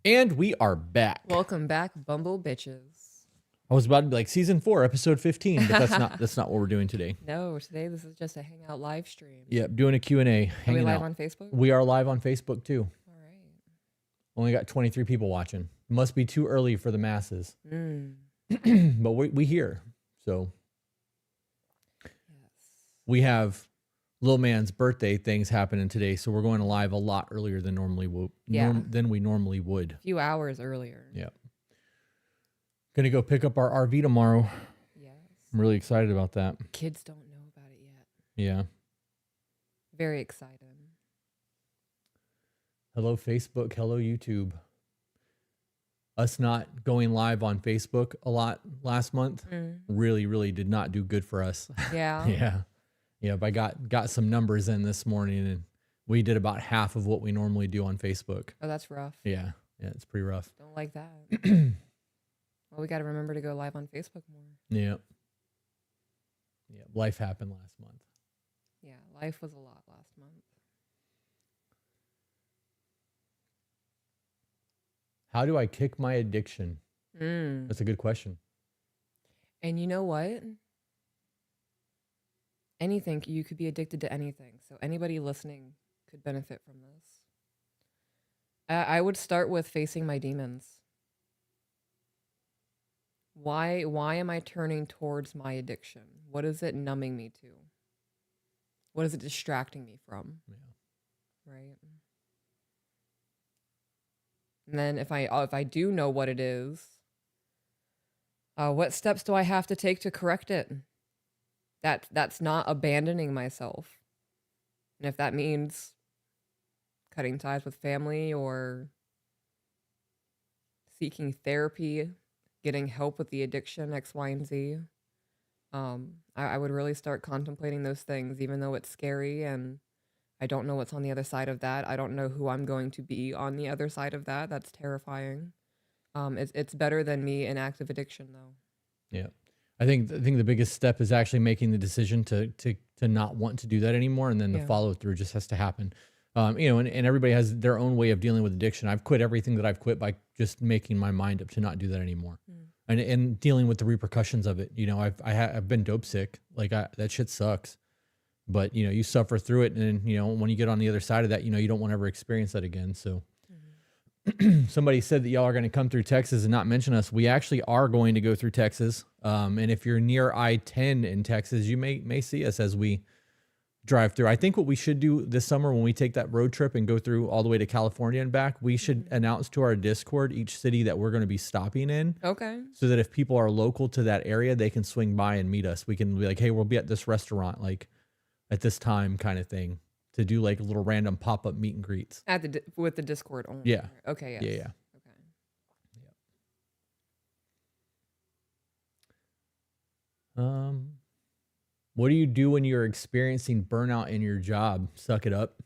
And we are back. Welcome back, Bumble Bitches. I was about to be like season 4, episode 15, but that's not what we're doing today. No, today this is just a hangout live stream. Yep, doing a Q&A, hanging Are we live out. on Facebook? We are live on Facebook too. All right. Only got 23 people watching. Must be too early for the masses. Mm. But we here. So Yes. we have Lil Man's birthday things happening today, so we're going live a lot earlier than than we normally would. A few hours earlier. Yeah. Gonna go pick up our RV tomorrow. Yes. I'm really excited about that. Kids don't know about it yet. Yeah. Very excited. Hello, Facebook. Hello, YouTube. Us not going live on Facebook a lot last month really did not do good for us. Yeah. Yeah. But I got some numbers in this morning, and we did about half of what we normally do on Facebook. Oh, that's rough. Yeah, it's pretty rough. Don't like that. Well, we got to remember to go live on Facebook more. Yeah. Life happened last month. Yeah, life was a lot last month. How do I kick my addiction? That's a good question. And you know what? Anything, you could be addicted to anything. So anybody listening could benefit from this. I would start with facing my demons. Why am I turning towards my addiction? What is it numbing me to? What is it distracting me from? Yeah. Right? And then if I do know what it is, what steps do I have to take to correct it? That's not abandoning myself. And if that means cutting ties with family or seeking therapy, getting help with the addiction, X, Y, and Z, I would really start contemplating those things, even though it's scary and I don't know what's on the other side of that. I don't know who I'm going to be on the other side of that. That's terrifying. It's better than me in active addiction, though. Yeah. I think the biggest step is actually making the decision to not want to do that anymore, and then the follow through just has to happen. And everybody has their own way of dealing with addiction. I've quit everything that I've quit by just making my mind up to not do that anymore, and dealing with the repercussions of it. I've been dope sick. Like that shit sucks, but you suffer through it, and when you get on the other side of that, you don't want to ever experience that again. So. Somebody said that y'all are going to come through Texas and not mention us. We actually are going to go through Texas. And if you're near I-10 in Texas, you may see us as we drive through. I think what we should do this summer when we take that road trip and go through all the way to California and back, we should announce to our Discord each city that we're going to be stopping in. Okay. So that if people are local to that area, they can swing by and meet us. We can be like, hey, we'll be at this restaurant like at this time kind of thing. To do like little random pop-up meet and greets With the Discord only. Yeah. Okay. Yes. Yeah. Okay. What do you do when you're experiencing burnout in your job? Suck it up.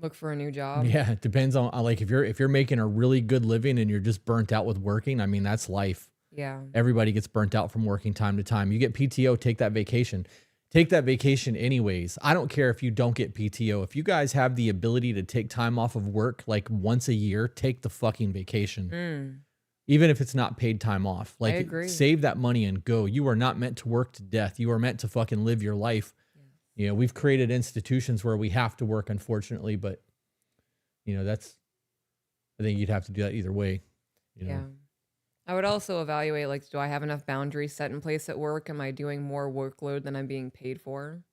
Look for a new job. Yeah, it depends on like if you're making a really good living and you're just burnt out with working. I mean, that's life. Yeah. Everybody gets burnt out from working time to time. You get PTO, take that vacation. Take that vacation anyways. I don't care if you don't get PTO. If you guys have the ability to take time off of work like once a year, take the fucking vacation. Even if it's not paid time off. Like, I agree. Save that money and go. You are not meant to work to death. You are meant to fucking live your life. Yeah. We've created institutions where we have to work, unfortunately, but I think you'd have to do that either way. Yeah. I would also evaluate, like, do I have enough boundaries set in place at work? Am I doing more workload than I'm being paid for?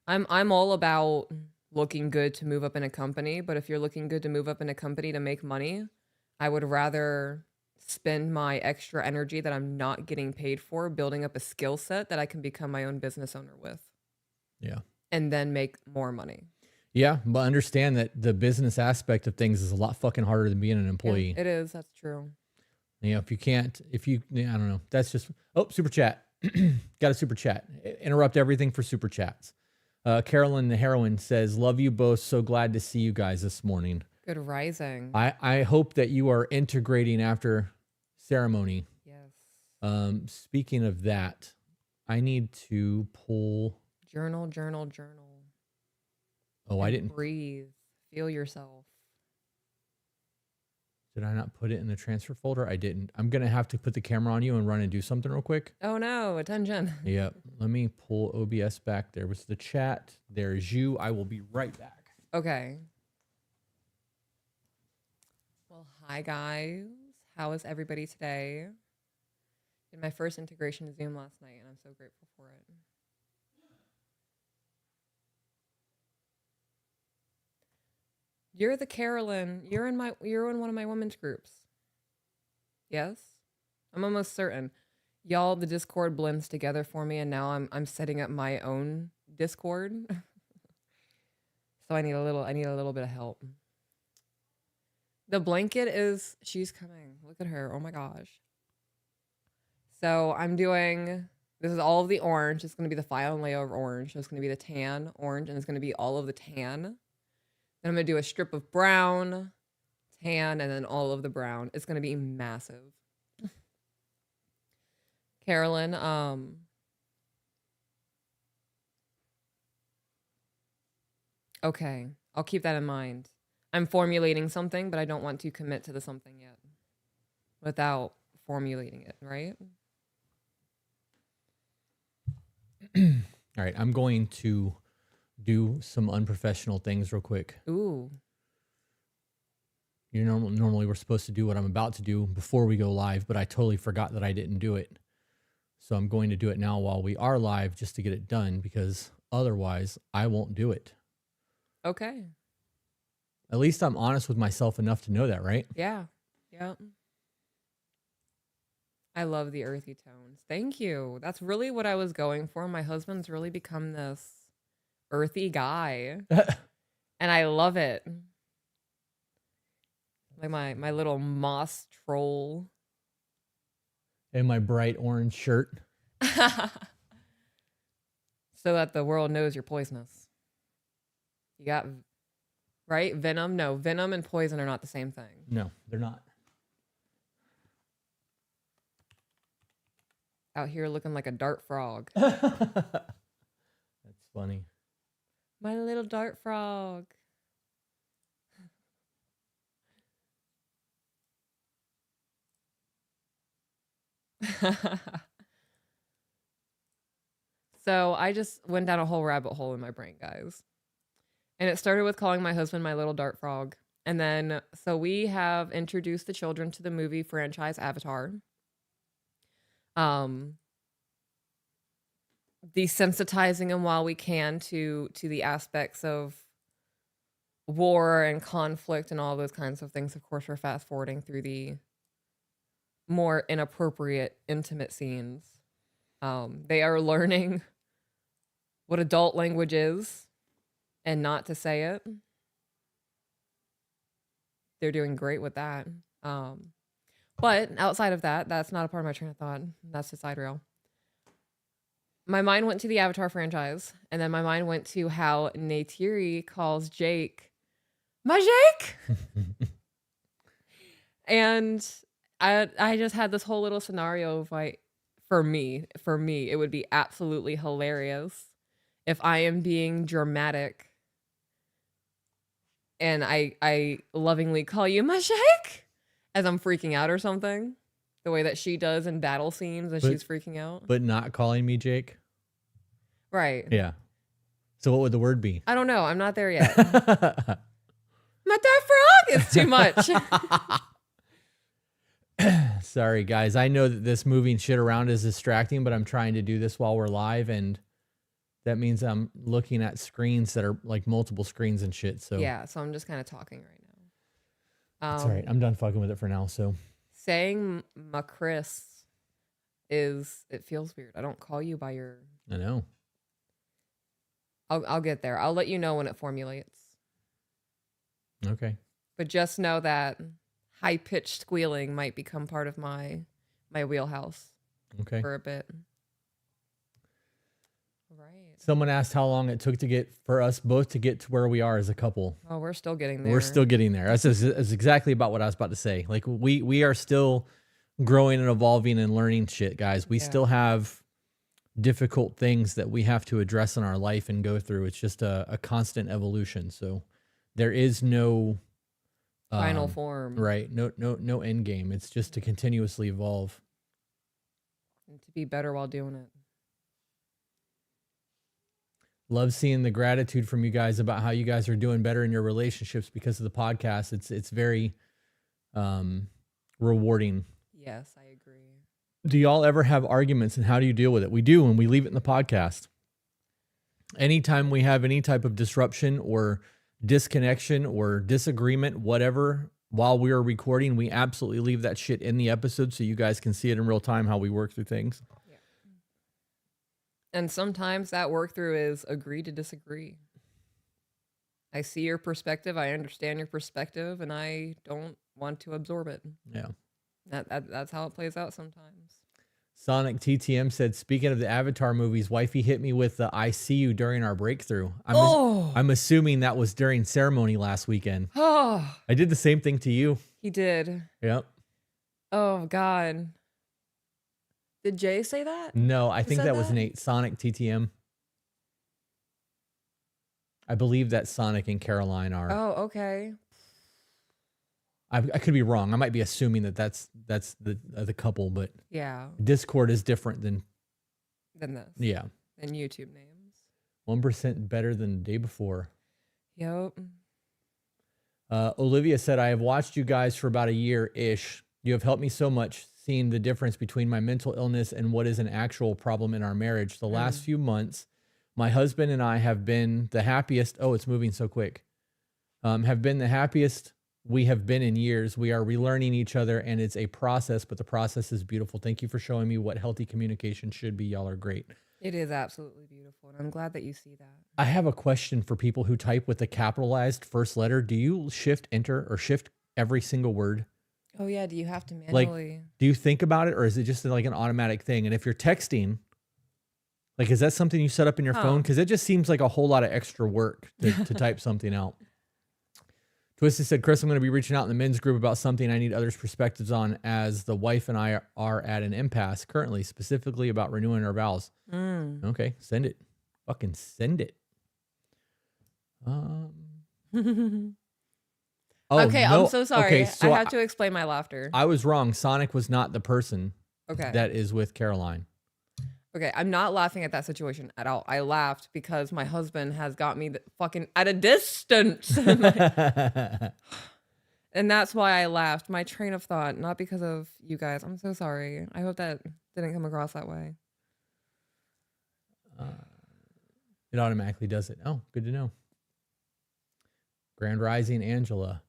I'm all about looking good to move up in a company, but if you're looking good to move up in a company to make money, I would rather spend my extra energy that I'm not getting paid for building up a skill set that I can become my own business owner with. Yeah. And then make more money. Yeah, but understand that the business aspect of things is a lot fucking harder than being an employee. Yeah, it is. That's true. I don't know. That's just, super chat. Got a super chat. Interrupt everything for super chats. Carolyn the Heroine says, love you both. So glad to see you guys this morning. Good rising. I hope that you are integrating after ceremony. Yes. Speaking of that, I need to pull. Journal. Oh, I didn't. Breathe. Feel yourself. Did I not put it in the transfer folder? I didn't. I'm going to have to put the camera on you and run and do something real quick. Oh no, attention. Yep. Let me pull OBS back. There was the chat. There's you. I will be right back. Okay. Well, hi guys. How is everybody today? Did my first integration to Zoom last night, and I'm so grateful for it. You're the Carolyn. You're in one of my women's groups. Yes? I'm almost certain. Y'all, the Discord blends together for me, and now I'm setting up my own Discord. So I need a little bit of help. The blanket is, she's coming. Look at her. Oh my gosh. So I'm doing, this is all of the orange. It's going to be the file and layover orange. So it's going to be the tan orange, and it's going to be all of the tan. Then I'm going to do a strip of brown, tan, and then all of the brown. It's going to be massive. Carolyn, okay, I'll keep that in mind. I'm formulating something, but I don't want to commit to the something yet without formulating it, right? All right, I'm going to do some unprofessional things real quick. Ooh. Normally we're supposed to do what I'm about to do before we go live, but I totally forgot that I didn't do it. So I'm going to do it now while we are live just to get it done, because otherwise I won't do it. Okay. At least I'm honest with myself enough to know that, right? Yeah. Yeah. I love the earthy tones. Thank you. That's really what I was going for. My husband's really become this earthy guy. And I love it. Like my little moss troll. And my bright orange shirt. So that the world knows you're poisonous. You got, right? Venom? No, venom and poison are not the same thing. No, they're not. Out here looking like a dart frog. That's funny. My little dart frog. So I just went down a whole rabbit hole in my brain, guys. And it started with calling my husband my little dart frog. And then, so we have introduced the children to the movie franchise Avatar. Desensitizing them while we can to the aspects of war and conflict and all those kinds of things. Of course, we're fast forwarding through the more inappropriate, intimate scenes. They are learning what adult language is and not to say it. They're doing great with that. But outside of that, that's not a part of my train of thought. That's the side rail. My mind went to the Avatar franchise, and then my mind went to how Neytiri calls Jake, my Jake! And I just had this whole little scenario of like, for me, it would be absolutely hilarious if I am being dramatic and I lovingly call you my Jake as I'm freaking out or something. The way that she does in battle scenes as she's freaking out. But not calling me Jake? Right. Yeah. So what would the word be? I don't know. I'm not there yet. My dart frog is too much. Sorry, guys. I know that this moving shit around is distracting, but I'm trying to do this while we're live, and that means I'm looking at screens that are like multiple screens and shit. So yeah, so I'm just kind of talking right now. That's all right. I'm done fucking with it for now. So saying my Chris it feels weird. I don't call you by your. I know. I'll get there. I'll let you know when it formulates. Okay. But just know that high-pitched squealing might become part of my wheelhouse. Okay. For a bit. Right. Someone asked how long it took for us both to get to where we are as a couple. Oh, we're still getting there. We're still getting there. That's exactly about what I was about to say. Like we are still growing and evolving and learning shit, guys. We still have difficult things that we have to address in our life and go through. It's just a constant evolution. So there is no final form. Right. No end game. It's just to continuously evolve. And to be better while doing it. Love seeing the gratitude from you guys about how you guys are doing better in your relationships because of the podcast. It's very rewarding. Yes, I agree. Do y'all ever have arguments, and how do you deal with it? We do, and we leave it in the podcast. Anytime we have any type of disruption or disconnection or disagreement, whatever, while we are recording, we absolutely leave that shit in the episode so you guys can see it in real time, how we work through things. Yeah. And sometimes that work through is agree to disagree. I see your perspective. I understand your perspective, and I don't want to absorb it. Yeah. That's how it plays out sometimes. Sonic TTM said, speaking of the Avatar movies, wifey hit me with the I see you during our breakthrough. I'm assuming that was during ceremony last weekend. Oh, I did the same thing to you. he did. Yep. Oh, God. Did Jay say that? No, I think said that was that? Nate. Sonic TTM. I believe that Sonic and Caroline are. Oh, okay. I could be wrong. I might be assuming that that's the couple, but Yeah. Discord is different than Than this. yeah. Than YouTube names. 1% better than the day before. Yep. Olivia said, I have watched you guys for about a year-ish. You have helped me so much seeing the difference between my mental illness and what is an actual problem in our marriage. The last few months, my husband and I have been the happiest. Oh, it's moving so quick. Have been the happiest we have been in years. We are relearning each other, and it's a process, but the process is beautiful. Thank you for showing me what healthy communication should be. Y'all are great. It is absolutely beautiful, and I'm glad that you see that. I have a question for people who type with the capitalized first letter. Do you shift enter or shift every single word? Oh, yeah. Do you have to manually? Do you think about it, or is it just like an automatic thing? And if you're texting, like, is that something you set up in your phone? Because it just seems like a whole lot of extra work to type something out. Twisted said, Chris, I'm going to be reaching out in the men's group about something I need others' perspectives on, as the wife and I are at an impasse currently, specifically about renewing our vows. Okay, send it. Fucking send it. Okay, no. I'm so sorry. Okay, so I have to explain my laughter. I was wrong. Sonic was not the person Okay. that is with Caroline. Okay, I'm not laughing at that situation at all. I laughed because my husband has got me fucking at a distance. And that's why I laughed. My train of thought, not because of you guys. I'm so sorry. I hope that didn't come across that way. It automatically does it. Oh, good to know. Grand Rising Angela.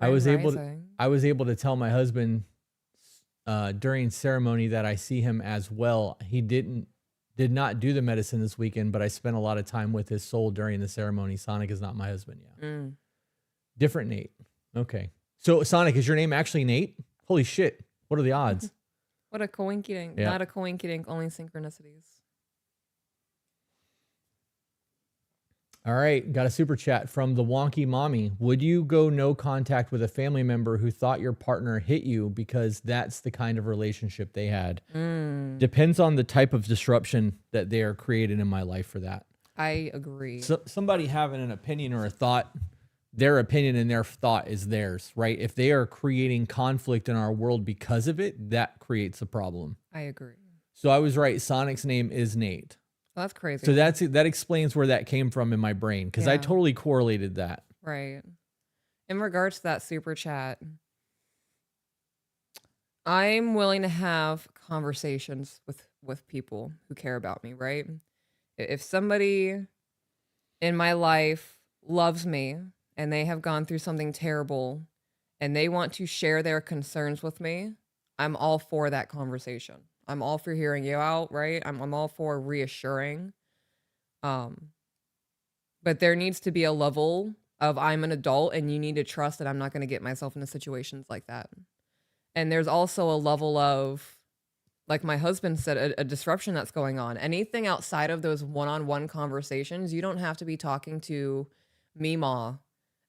I was able to tell my husband during ceremony that I see him as well. He did not do the medicine this weekend, but I spent a lot of time with his soul during the ceremony. Sonic is not my husband. Yeah. Different Nate. Okay. So Sonic, is your name actually Nate? Holy shit. What are the odds? What a coinkydink. Yeah. Not a coinkydink, only synchronicities. All right, got a super chat from the Wonky Mommy. Would you go no contact with a family member who thought your partner hit you because that's the kind of relationship they had? Depends on the type of disruption that they are creating in my life for that. I agree. So somebody having an opinion or a thought, their opinion and their thought is theirs, right? If they are creating conflict in our world because of it, that creates a problem. I agree. So I was right. Sonic's name is Nate. Well, that's crazy. So that explains where that came from in my brain, because I totally correlated that. Right. In regards to that super chat, I'm willing to have conversations with people who care about me, right? If somebody in my life loves me and they have gone through something terrible and they want to share their concerns with me, I'm all for that conversation. I'm all for hearing you out, right? I'm all for reassuring. But there needs to be a level of I'm an adult and you need to trust that I'm not going to get myself into situations like that. And there's also a level of, like my husband said, a disruption that's going on. Anything outside of those one-on-one conversations, you don't have to be talking to Meemaw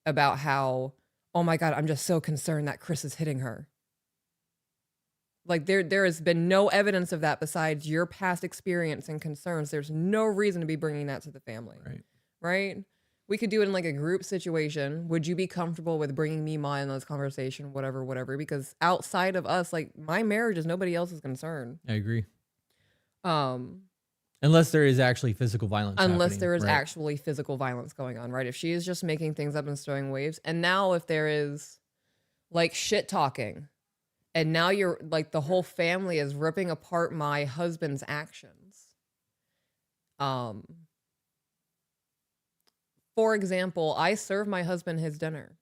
about how, oh my God, I'm just so concerned that Chris is hitting her. Like there has been no evidence of that besides your past experience and concerns. There's no reason to be bringing that to the family. Right. Right? We could do it in like a group situation. Would you be comfortable with bringing me in this conversation, whatever, whatever? Because outside of us, like my marriage is nobody else's concern. I agree. Um, Unless there is actually physical violence unless happening, there is right? actually physical violence going on, right? If she is just making things up and throwing waves, and now if there is like shit talking, and now you're like the whole family is ripping apart my husband's actions. For example, I serve my husband his dinner.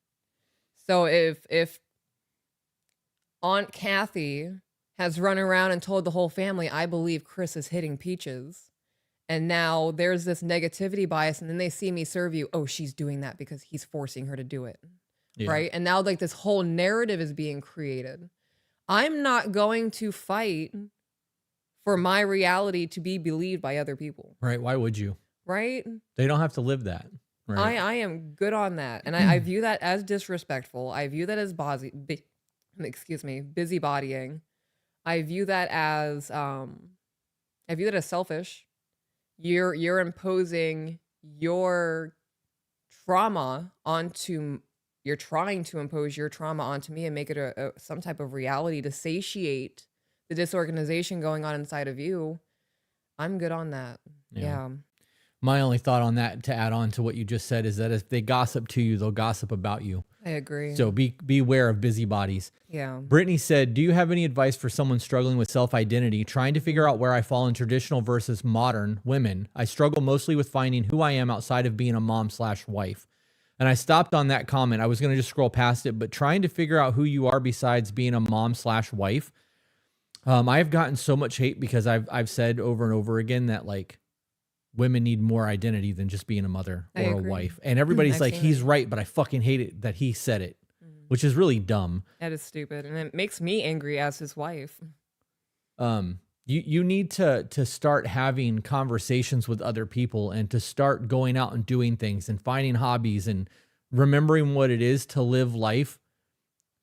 So if Aunt Kathy has run around and told the whole family, I believe Chris is hitting Peaches, and now there's this negativity bias, and then they see me serve you, oh, she's doing that because he's forcing her to do it. Yeah. Right? And now like this whole narrative is being created. I'm not going to fight for my reality to be believed by other people. Right. Why would you? Right? They don't have to live that. Right. I am good on that. And I view that as disrespectful. I view that as busybodying. I view that as selfish. You're imposing your trauma onto, you're trying to impose your trauma onto me and make it some type of reality to satiate the disorganization going on inside of you. I'm good on that. Yeah. My only thought on that, to add on to what you just said, is that if they gossip to you, they'll gossip about you. I agree. So beware of busybodies. Yeah. Brittany said, do you have any advice for someone struggling with self-identity, trying to figure out where I fall in traditional versus modern women? I struggle mostly with finding who I am outside of being a mom/wife. And I stopped on that comment. I was going to just scroll past it, but trying to figure out who you are besides being a mom/wife. I've gotten so much hate because I've said over and over again that like women need more identity than just being a mother or a wife. And everybody's like, he's right, but I fucking hate it that he said it, which is really dumb. That is stupid. And it makes me angry as his wife. You need to start having conversations with other people and to start going out and doing things and finding hobbies and remembering what it is to live life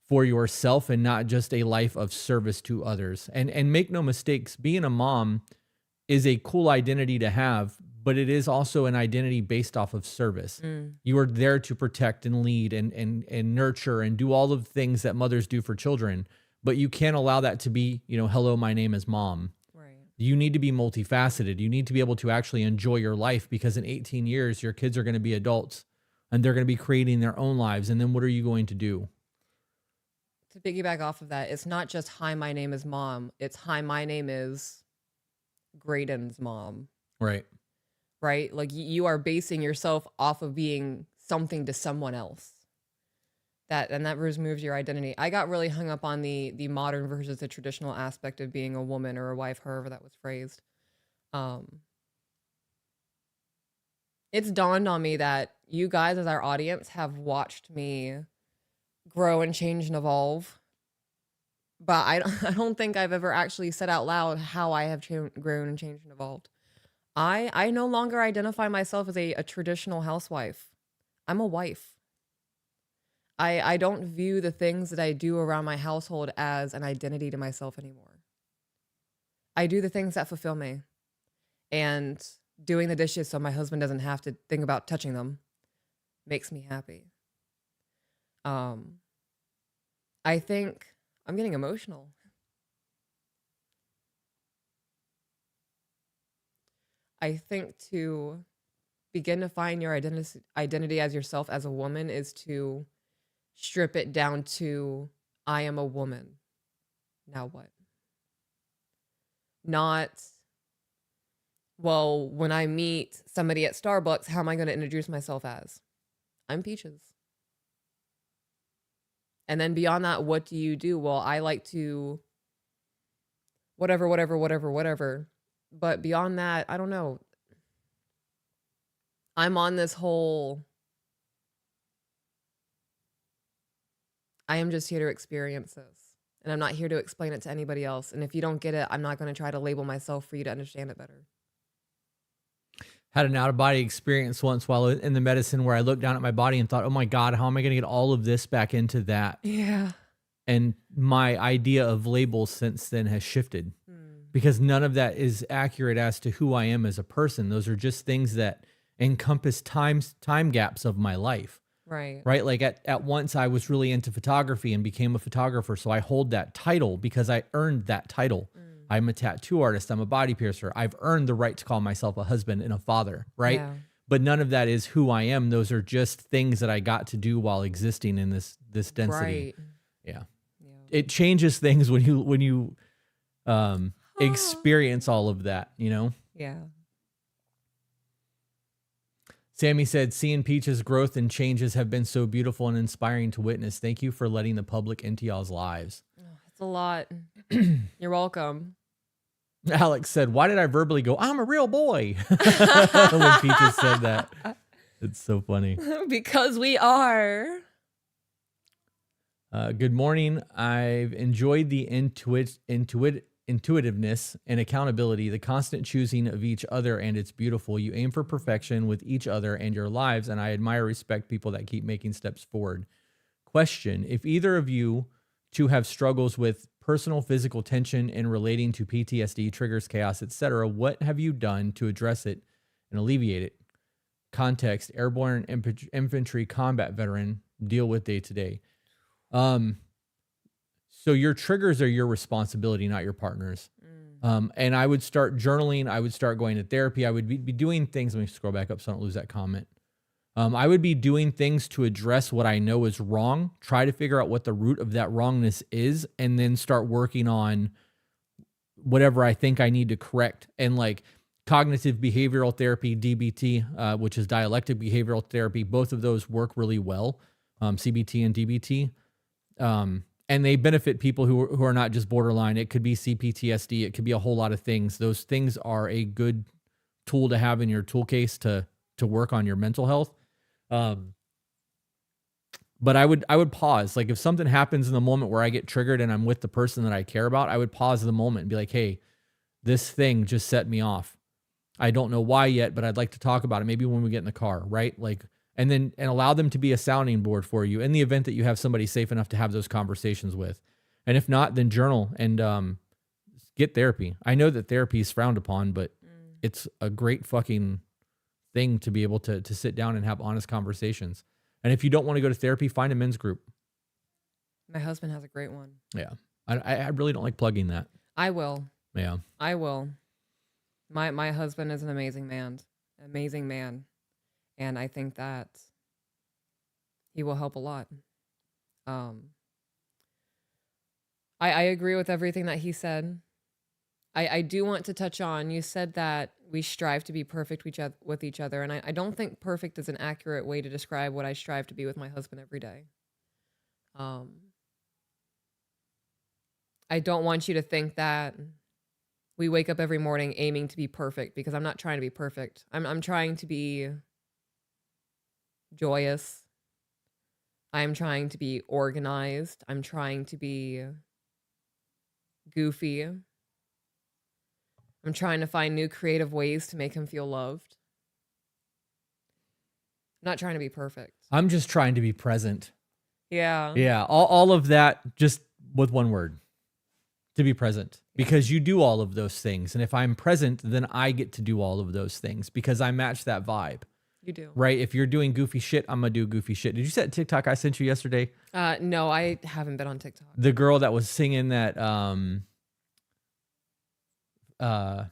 for yourself and not just a life of service to others. And make no mistakes, being a mom is a cool identity to have, but it is also an identity based off of service. You are there to protect and lead and nurture and do all of the things that mothers do for children, but you can't allow that to be, hello, my name is mom. Right. You need to be multifaceted. You need to be able to actually enjoy your life, because in 18 years, your kids are going to be adults and they're going to be creating their own lives. And then what are you going to do? To piggyback off of that, it's not just, hi, my name is mom. It's, hi, my name is Graydon's mom. Right. Right? Like you are basing yourself off of being something to someone else. That removes your identity. I got really hung up on the modern versus the traditional aspect of being a woman or a wife, however that was phrased. It's dawned on me that you guys as our audience have watched me grow and change and evolve. But I don't think I've ever actually said out loud how I have grown and changed and evolved. I no longer identify myself as a traditional housewife. I'm a wife. I don't view the things that I do around my household as an identity to myself anymore. I do the things that fulfill me. And doing the dishes so my husband doesn't have to think about touching them makes me happy. I think I'm getting emotional. I think to begin to find your identity as yourself as a woman is to strip it down to, I am a woman. Now what? Not, well, when I meet somebody at Starbucks, how am I going to introduce myself as? I'm Peaches. And then beyond that, what do you do? Well, I like to whatever. But beyond that, I don't know. I'm on this whole, I am just here to experience this. And I'm not here to explain it to anybody else. And if you don't get it, I'm not going to try to label myself for you to understand it better. Had an out-of-body experience once while in the medicine where I looked down at my body and thought, oh my God, how am I going to get all of this back into that? Yeah. And my idea of labels since then has shifted because none of that is accurate as to who I am as a person. Those are just things that encompass time gaps of my life. Right. Right. Like at once I was really into photography and became a photographer. So I hold that title because I earned that title. I'm a tattoo artist. I'm a body piercer. I've earned the right to call myself a husband and a father. Right. Yeah. But none of that is who I am. Those are just things that I got to do while existing in this density. Right. Yeah. Yeah. It changes things when you experience all of that, you know? Yeah. Sammy said, seeing Peach's growth and changes have been so beautiful and inspiring to witness. Thank you for letting the public into y'all's lives. Oh, that's a lot. You're welcome. Alex said, why did I verbally go, I'm a real boy? When Peaches said that. It's so funny. Because we are. Good morning. I've enjoyed the intuitiveness and accountability, the constant choosing of each other, and it's beautiful. You aim for perfection with each other and your lives, and I admire, respect people that keep making steps forward. Question: if either of you two have struggles with personal physical tension in relating to PTSD, triggers, chaos, etc., what have you done to address it and alleviate it? Context: airborne infantry combat veteran, deal with day to day. So your triggers are your responsibility, not your partner's. And I would start journaling. I would start going to therapy. I would be doing things. Let me scroll back up so I don't lose that comment. I would be doing things to address what I know is wrong, try to figure out what the root of that wrongness is, and then start working on whatever I think I need to correct. And like cognitive behavioral therapy, DBT, which is dialectic behavioral therapy, both of those work really well, CBT and DBT. And they benefit people who are not just borderline. It could be CPTSD. It could be a whole lot of things. Those things are a good tool to have in your tool case to work on your mental health. But I would pause. Like if something happens in the moment where I get triggered and I'm with the person that I care about, I would pause the moment and be like, hey, this thing just set me off. I don't know why yet, but I'd like to talk about it. Maybe when we get in the car, right? Like, and allow them to be a sounding board for you in the event that you have somebody safe enough to have those conversations with. And if not, then journal and get therapy. I know that therapy is frowned upon, but it's a great fucking thing to be able to sit down and have honest conversations. And if you don't want to go to therapy, find a men's group. My husband has a great one. Yeah. I really don't like plugging that. I will. Yeah. I will. My husband is an amazing man. And I think that he will help a lot. I agree with everything that he said. I do want to touch on, you said that we strive to be perfect with each other. And I don't think perfect is an accurate way to describe what I strive to be with my husband every day. I don't want you to think that we wake up every morning aiming to be perfect, because I'm not trying to be perfect. I'm trying to be joyous. I'm trying to be organized. I'm trying to be goofy. I'm trying to find new creative ways to make him feel loved. I'm not trying to be perfect. I'm just trying to be present. Yeah. Yeah. All of that just with one word. To be present, because you do all of those things. And if I'm present, then I get to do all of those things because I match that vibe. You do. Right? If you're doing goofy shit, I'm going to do goofy shit. Did you see that TikTok I sent you yesterday? No, I haven't been on TikTok. The girl that was singing that, I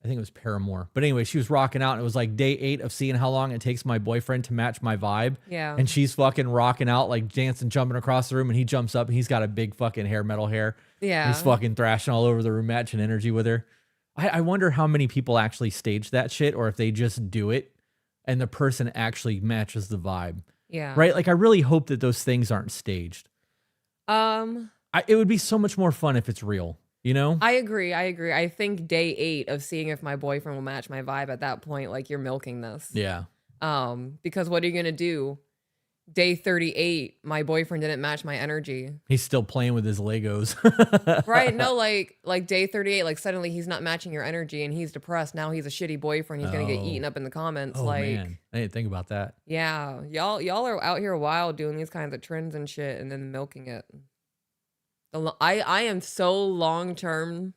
think it was Paramore. But anyway, she was rocking out. And it was like day 8 of seeing how long it takes my boyfriend to match my vibe. Yeah. And she's fucking rocking out, like dancing, jumping across the room. And he jumps up and he's got a big fucking metal hair. Yeah. He's fucking thrashing all over the room, matching energy with her. I wonder how many people actually stage that shit, or if they just do it and the person actually matches the vibe. Yeah. Right? Like I really hope that those things aren't staged. It would be so much more fun if it's real, you know? I agree. I think day 8 of seeing if my boyfriend will match my vibe, at that point, like, you're milking this. Yeah. Because what are you going to do? Day 38, my boyfriend didn't match my energy. He's still playing with his Legos. Right? No, like day 38, like suddenly he's not matching your energy and he's depressed. Now he's a shitty boyfriend. He's going to get eaten up in the comments. Oh, like, man. I didn't think about that. Yeah. Y'all are out here wild doing these kinds of trends and shit and then milking it. I am so long-term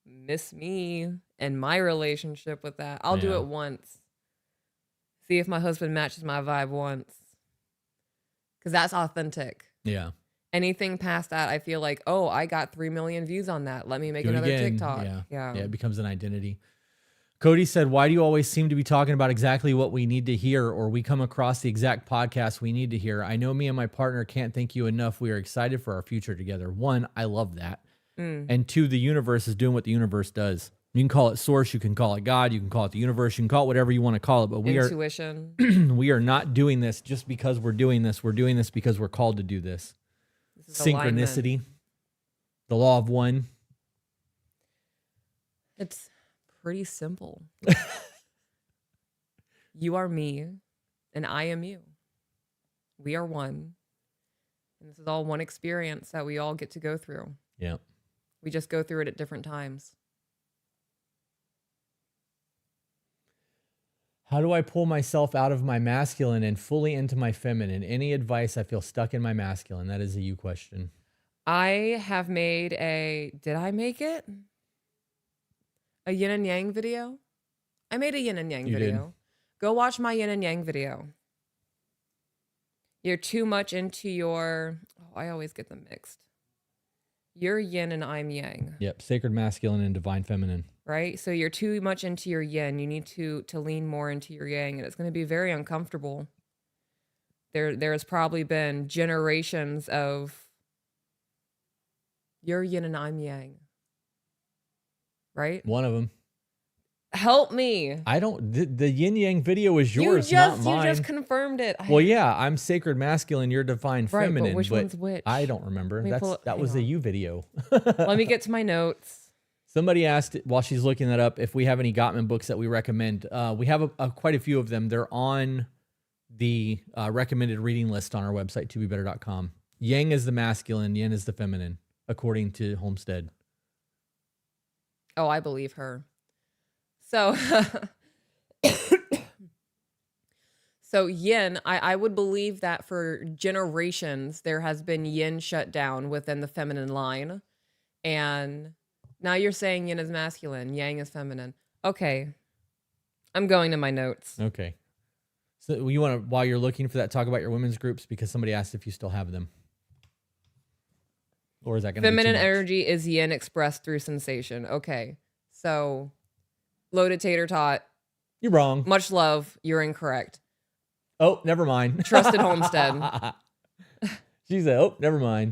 miss me and my relationship with that. I'll do it once. See if my husband matches my vibe once. Because that's authentic. Yeah. Anything past that, I feel like, oh, I got 3 million views on that. Let me make Do it another again. TikTok. Yeah. Yeah. Yeah. It becomes an identity. Cody said, why do you always seem to be talking about exactly what we need to hear, or we come across the exact podcast we need to hear? I know me and my partner can't thank you enough. We are excited for our future together. One, I love that. And two, the universe is doing what the universe does. You can call it source, you can call it God, you can call it the universe, you can call it whatever you want to call it, but Intuition. we are not doing this just because we're doing this. We're doing this because we're called to do this. This is Synchronicity, alignment. the law of one. It's pretty simple. You are me, and I am you. We are one. And this is all one experience that we all get to go through. Yeah. We just go through it at different times. How do I pull myself out of my masculine and fully into my feminine? Any advice? I feel stuck in my masculine. That is a you question. I have made did I make it? A yin and yang video? I made a yin and yang video. Did. Go watch my yin and yang video. You're too much into I always get them mixed. You're yin and I'm yang. Yep. Sacred masculine and divine feminine. Right? So you're too much into your yin. You need to lean more into your yang, and it's going to be very uncomfortable. There's probably been generations of you're yin and I'm yang. Right? One of them. Help me. I don't. The yin yang video is yours, not mine. You just confirmed it. Well, yeah, I'm sacred masculine. You're divine Right, feminine. but which one's which? I don't remember. That was a you video. Let me get to my notes. Somebody asked while she's looking that up if we have any Gottman books that we recommend. We have quite a few of them. They're on the recommended reading list on our website, tobebetter.com. Yang is the masculine, yin is the feminine, according to Homestead. Oh, I believe her. So, so yin, I would believe that for generations, there has been yin shut down within the feminine line. And now you're saying yin is masculine, yang is feminine. Okay. I'm going to my notes. Okay. So you want to, while you're looking for that, talk about your women's groups, because somebody asked if you still have them. Or is that going to be Feminine too much? energy is yin expressed through sensation. Okay. So, loaded tater tot. You're wrong. Much love. You're incorrect. Oh, never mind. Trusted Homestead. She said, oh, never mind.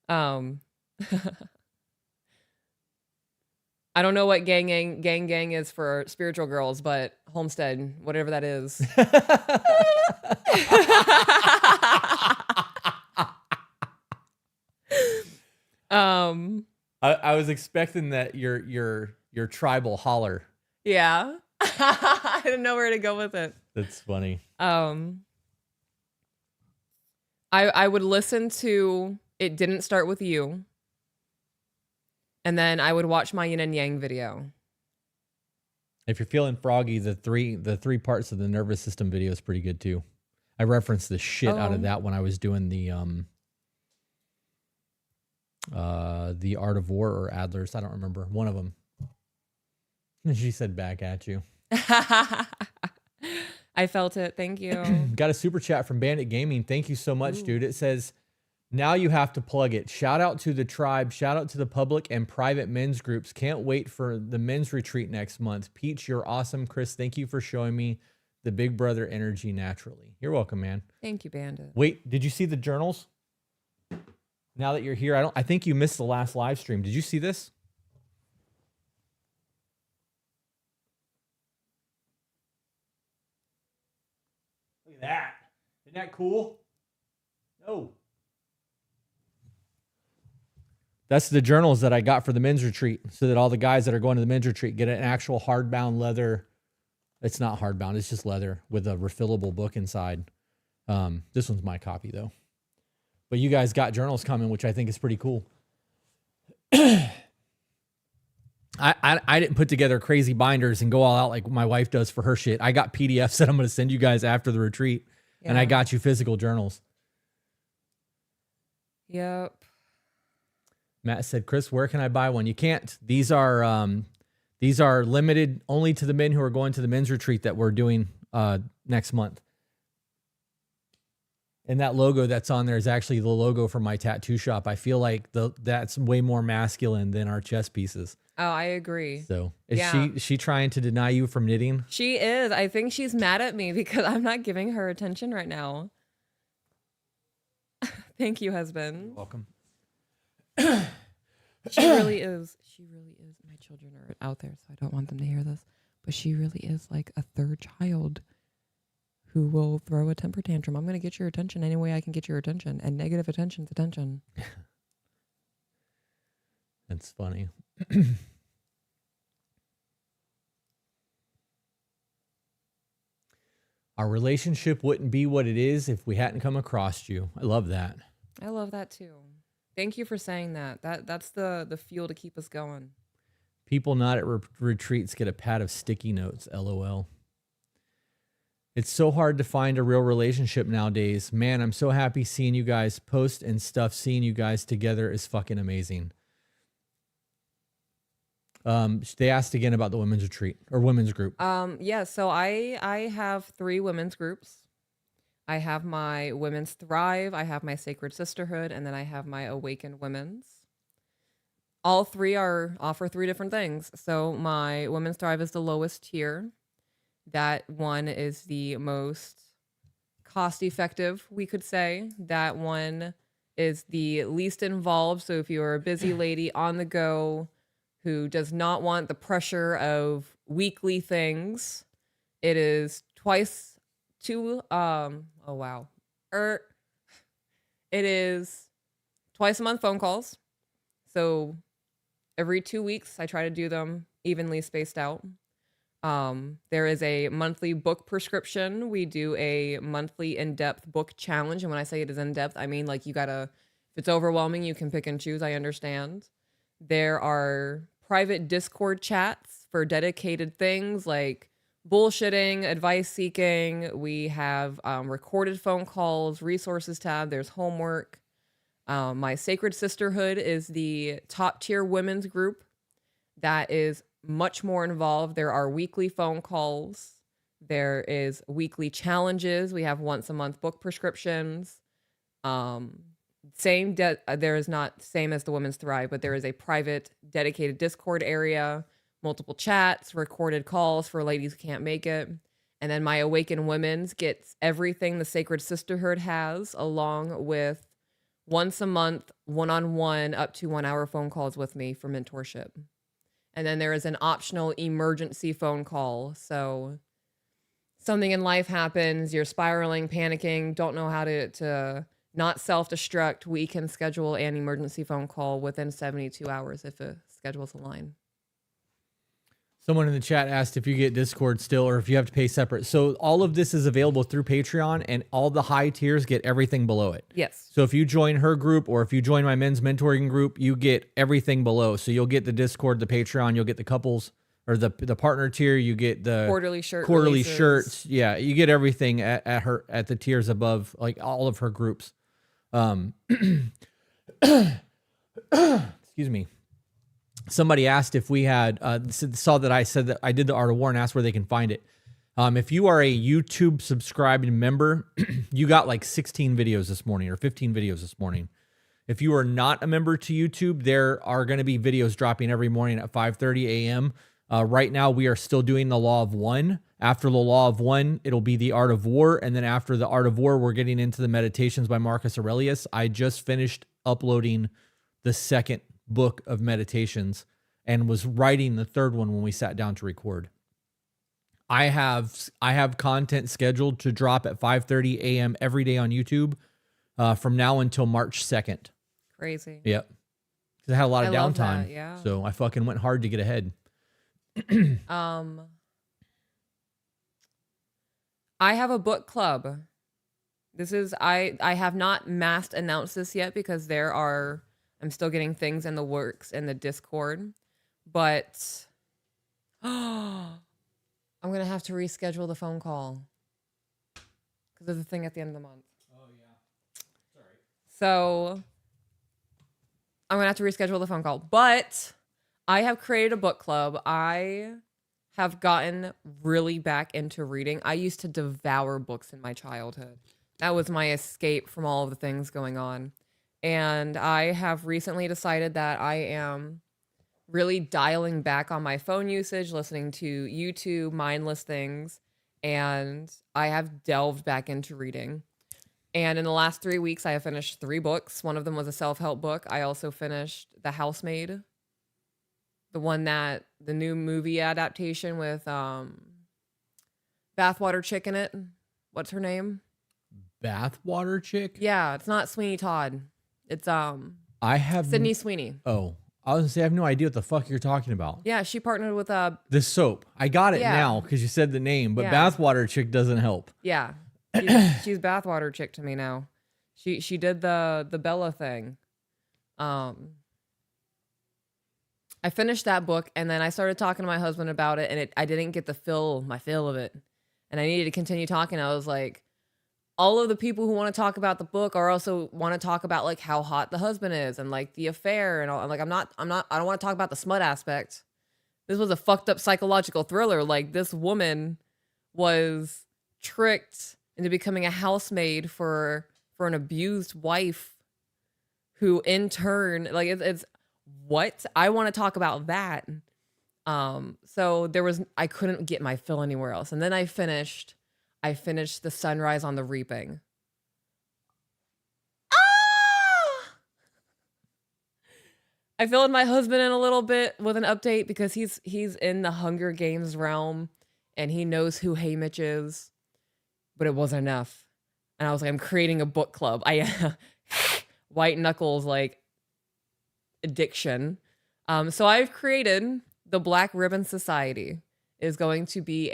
I don't know what gang is for spiritual girls, but Homestead, whatever that is. I was expecting that your tribal holler. Yeah. I didn't know where to go with it. That's funny. I would listen to It Didn't Start With You. And then I would watch my yin and yang video. If you're feeling froggy, the three parts of the nervous system video is pretty good too. I referenced the shit out of that when I was doing the Art of War or Adler's. I don't remember. One of them. She said back at you. I felt it. Thank you. Got a super chat from Bandit Gaming. Thank you so much, dude. It says, now you have to plug it. Shout out to the tribe. Shout out to the public and private men's groups. Can't wait for the men's retreat next month. Peach, you're awesome. Chris, thank you for showing me the big brother energy naturally. You're welcome, man. Thank you, Bandit. Wait, did you see the journals? Now that you're here, I think you missed the last live stream. Did you see this? Look at that. Isn't that cool? No. That's the journals that I got for the men's retreat, so that all the guys that are going to the men's retreat get an actual hardbound leather. It's not hardbound. It's just leather with a refillable book inside. This one's my copy, though. But you guys got journals coming, which I think is pretty cool. I didn't put together crazy binders and go all out like my wife does for her shit. I got PDFs that I'm going to send you guys after the retreat, and I got you physical journals. Yep. Matt said, Chris, where can I buy one? You can't. These are limited only to the men who are going to the men's retreat that we're doing next month. And that logo that's on there is actually the logo for my tattoo shop. I feel like that's way more masculine than our chest pieces. Oh, I agree. So is Yeah. she trying to deny you from knitting? She is. I think she's mad at me because I'm not giving her attention right now. Thank you, husband. You're welcome. She really is. She really is. My children are out there, so I don't want them to hear this. But she really is like a third child who will throw a temper tantrum. I'm going to get your attention any way I can get your attention. And negative attention's attention. That's funny. Our relationship wouldn't be what it is if we hadn't come across you. I love that. I love that too. Thank you for saying that. That's the fuel to keep us going. People not at retreats get a pad of sticky notes. LOL. It's so hard to find a real relationship nowadays. Man, I'm so happy seeing you guys post and stuff. Seeing you guys together is fucking amazing. They asked again about the women's retreat or women's group. Yeah, so I have 3 women's groups. I have my Women's Thrive, I have my Sacred Sisterhood, and then I have my Awakened Women's. All 3 offer 3 different things. So my Women's Thrive is the lowest tier. That one is the most cost effective, we could say. That one is the least involved. So if you're a busy lady on the go who does not want the pressure of weekly things, it is it is twice a month phone calls. So every 2 weeks I try to do them evenly spaced out. There is a monthly book prescription. We do a monthly in-depth book challenge. And when I say it is in-depth, I mean like if it's overwhelming, you can pick and choose. I understand. There are private Discord chats for dedicated things like bullshitting, advice seeking. We have recorded phone calls, resources tab. There's homework. My Sacred Sisterhood is the top tier women's group that is much more involved. There are weekly phone calls. There is weekly challenges. We have once a month book prescriptions. There is not same as the Women's Thrive, but there is a private dedicated Discord area, multiple chats, recorded calls for ladies who can't make it. And then my Awaken Women's gets everything the Sacred Sisterhood has, along with once a month, one-on-one, up to 1 hour phone calls with me for mentorship. And then there is an optional emergency phone call. So something in life happens, you're spiraling, panicking, don't know how to not self-destruct. We can schedule an emergency phone call within 72 hours if a schedule's aligned. Someone in the chat asked if you get Discord still or if you have to pay separate. So all of this is available through Patreon, and all the high tiers get everything below it. Yes. So if you join her group or if you join my men's mentoring group, you get everything below. So you'll get the Discord, the Patreon, you'll get the couples or the partner tier, you get the quarterly releases. shirts. Yeah, you get everything at the tiers above, like all of her groups. Excuse me. Somebody asked if we had saw that I said that I did the Art of War and asked where they can find it. If you are a YouTube subscribed member, you got like 16 videos this morning or 15 videos this morning. If you are not a member to YouTube, there are going to be videos dropping every morning at 5:30 a.m. Right now, we are still doing the Law of One. After the Law of One, it'll be the Art of War. And then after the Art of War, we're getting into the Meditations by Marcus Aurelius. I just finished uploading the second book of meditations and was writing the third one when we sat down to record. I have content scheduled to drop at 5:30 a.m. every day on YouTube from now until March 2nd. Crazy. Yep. Because I had a lot of I love downtime. that, yeah. So I fucking went hard to get ahead. I have a book club. This is I have not mass announced this yet because I'm still getting things in the works in the Discord, but I'm gonna have to reschedule the phone call because of the thing at the end of the month. Oh yeah. Sorry. So I'm gonna have to reschedule the phone call, but I have created a book club. I have gotten really back into reading. I used to devour books in my childhood. That was my escape from all of the things going on. And I have recently decided that I am really dialing back on my phone usage, listening to YouTube, mindless things, and I have delved back into reading. And in the last 3 weeks, I have finished 3 books. One of them was a self-help book. I also finished The Housemaid, the new movie adaptation with Bathwater Chick in it. What's her name? Bathwater Chick? Yeah, it's not Sweeney Todd. It's I have Sydney Sweeney. Oh, I was gonna say I have no idea what the fuck you're talking about. Yeah, she partnered with The soap. I got it Yeah. now because you said the name, but Yeah. Bathwater Chick doesn't help. yeah. She's Bathwater Chick to me now. She did the Bella thing. I finished that book and then I started talking to my husband about it, and I didn't get my fill of it. And I needed to continue talking. I was like, all of the people who want to talk about the book are also want to talk about like how hot the husband is and like the affair and all. I'm like, I don't want to talk about the smut aspect. This was a fucked up psychological thriller. Like, this woman was tricked into becoming a housemaid for an abused wife, who in turn, like, it's what I want to talk about that. So I couldn't get my fill anywhere else, and then I finished The Sunrise on the Reaping. Ah! I filled my husband in a little bit with an update because he's in the Hunger Games realm and he knows who Haymitch is, but it wasn't enough. And I was like, I'm creating a book club. I white knuckles like addiction. So I've created the Black Ribbon Society. Is going to be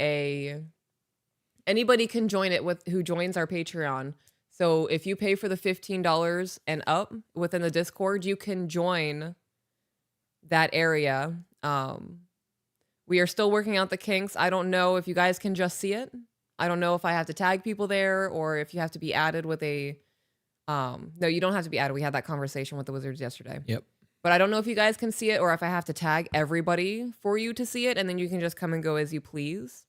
anybody can join it who joins our Patreon. So if you pay for the $15 and up within the Discord, you can join that area. We are still working out the kinks. I don't know if you guys can just see it. I don't know if I have to tag people there or if you have to be added with a no, you don't have to be added. We had that conversation with the Wizards yesterday. Yep. But I don't know if you guys can see it or if I have to tag everybody for you to see it, and then you can just come and go as you please.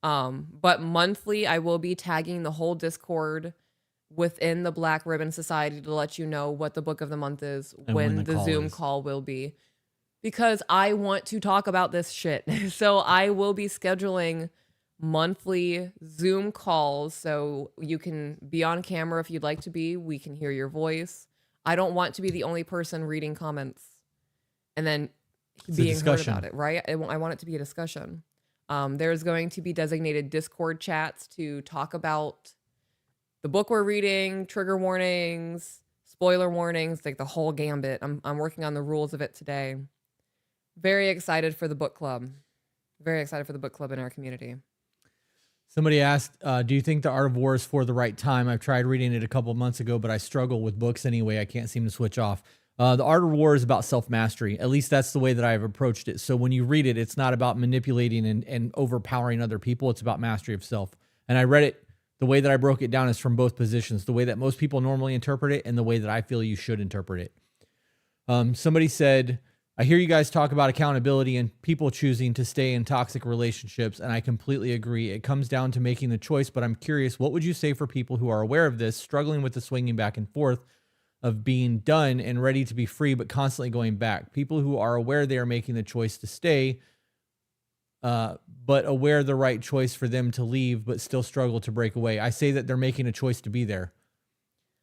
But monthly, I will be tagging the whole Discord within the Black Ribbon Society to let you know what the book of the month is, And when the Zoom call will be, because I want to talk about this shit. So I will be scheduling monthly Zoom calls so you can be on camera if you'd like to be. We can hear your voice. I don't want to be the only person reading comments and then being heard about it, right? I want it to be a discussion. There's going to be designated Discord chats to talk about the book we're reading, trigger warnings, spoiler warnings, like the whole gambit. I'm working on the rules of it today. Very excited for the book club. Very excited for the book club in our community. Somebody asked, do you think The Art of War is for the right time? I've tried reading it a couple of months ago, but I struggle with books anyway. I can't seem to switch off. The Art of War is about self-mastery. At least that's the way that I've approached it. So when you read it, it's not about manipulating and overpowering other people. It's about mastery of self. And I read it, the way that I broke it down is from both positions, the way that most people normally interpret it and the way that I feel you should interpret it. Somebody said, I hear you guys talk about accountability and people choosing to stay in toxic relationships, and I completely agree. It comes down to making the choice, but I'm curious, what would you say for people who are aware of this, struggling with the swinging back and forth of being done and ready to be free, but constantly going back? People who are aware they are making the choice to stay, but aware the right choice for them to leave, but still struggle to break away. I say that they're making a choice to be there.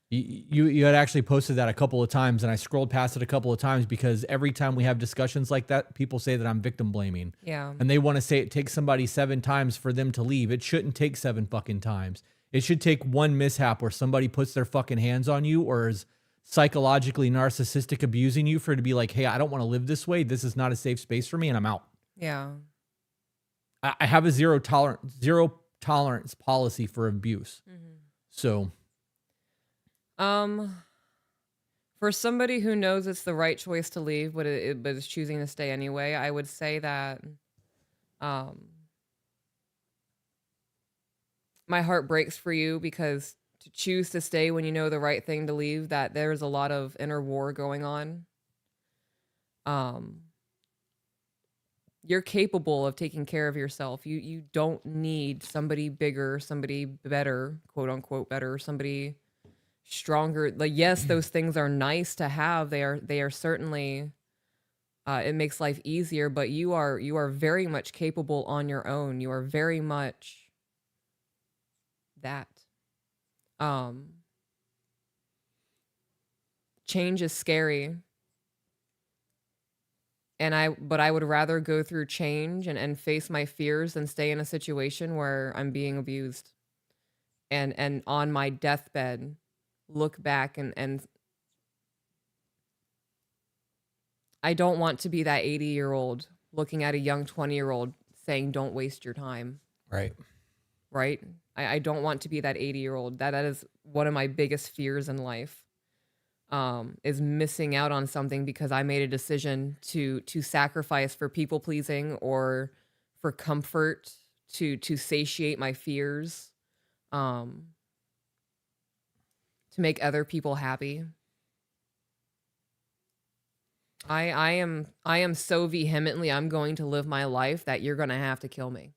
You had actually posted that a couple of times, and I scrolled past it a couple of times because every time we have discussions like that, people say that I'm victim blaming. Yeah. And they want to say it takes somebody 7 times for them to leave. It shouldn't take 7 fucking times. It should take one mishap where somebody puts their fucking hands on you or is psychologically narcissistic abusing you for it to be like, hey, I don't want to live this way. This is not a safe space for me, and I'm out. Yeah. I have a zero tolerance policy for abuse. Mm-hmm. So... for somebody who knows it's the right choice to leave, but is choosing to stay anyway, I would say that, my heart breaks for you, because to choose to stay when you know the right thing to leave, that there's a lot of inner war going on. You're capable of taking care of yourself. You don't need somebody bigger, somebody better, quote unquote better, somebody stronger. Like, yes, those things are nice to have. They are certainly it makes life easier, but you are very much capable on your own. You are very much that. Um Change is scary, but I would rather go through change and face my fears than stay in a situation where I'm being abused and on my deathbed look back and I don't want to be that 80-year-old looking at a young 20-year-old saying don't waste your time, Right. right? I don't want to be that 80-year-old. That is one of my biggest fears in life. Is missing out on something because I made a decision to sacrifice for people pleasing or for comfort to satiate my fears, um, to make other people happy. I am so vehemently I'm going to live my life that you're gonna have to kill me.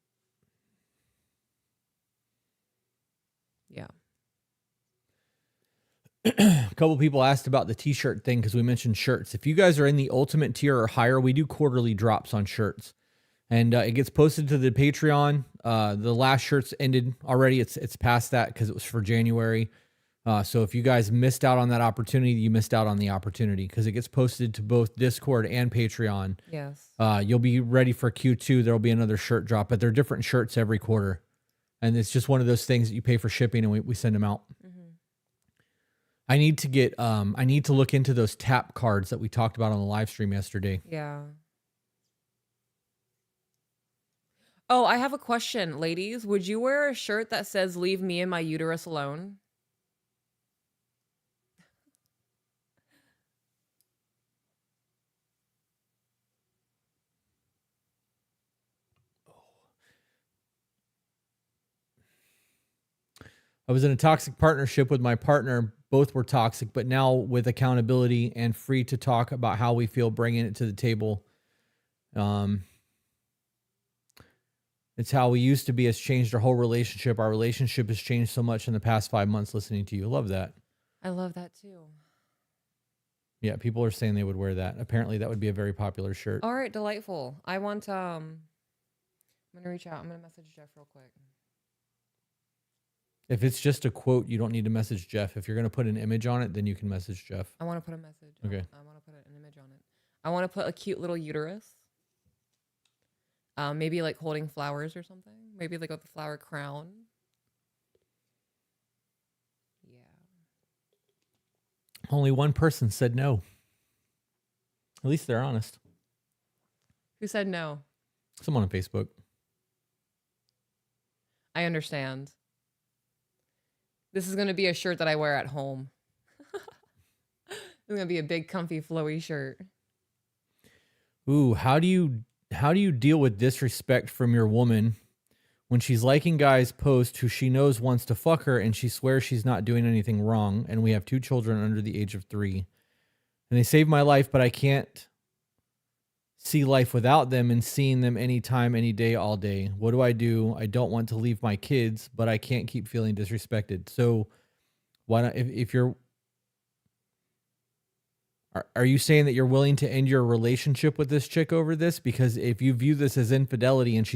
Yeah. A couple people asked about the t-shirt thing because we mentioned shirts. If you guys are in the ultimate tier or higher, we do quarterly drops on shirts, and it gets posted to the Patreon. The last shirts ended already. It's past that because it was for January. So if you guys missed out on that opportunity, you missed out on the opportunity because it gets posted to both Discord and Patreon. Yes. You'll be ready for Q2. There'll be another shirt drop, but they're different shirts every quarter, and it's just one of those things that you pay for shipping and we send them out. I need to look into those tap cards that we talked about on the live stream yesterday. Yeah. Oh, I have a question, ladies. Would you wear a shirt that says "Leave me and my uterus alone"? I was in a toxic partnership with my partner. Both were toxic, but now with accountability and free to talk about how we feel, bringing it to the table. It's how we used to be has changed our whole relationship. Our relationship has changed so much in the past 5 months listening to you. Love that. I love that too. Yeah, people are saying they would wear that. Apparently that would be a very popular shirt. All right, delightful. I want I'm gonna reach out. I'm gonna message Jeff real quick. If it's just a quote, you don't need to message Jeff. If you're going to put an image on it, then you can message Jeff. I want to put a message. Okay. I want to put an image on it. I want to put a cute little uterus. Maybe like holding flowers or something. Maybe like with a flower crown. Yeah. Only one person said no. At least they're honest. Who said no? Someone on Facebook. I understand. This is going to be a shirt that I wear at home. It's going to be a big, comfy, flowy shirt. Ooh, how do you deal with disrespect from your woman when she's liking guys' posts who she knows wants to fuck her and she swears she's not doing anything wrong, and we have 2 children under the age of 3. And they saved my life, but I can't see life without them and seeing them anytime, any day, all day. What do? I don't want to leave my kids, but I can't keep feeling disrespected. So why not, if you're, are you saying that you're willing to end your relationship with this chick over this? Because if you view this as infidelity and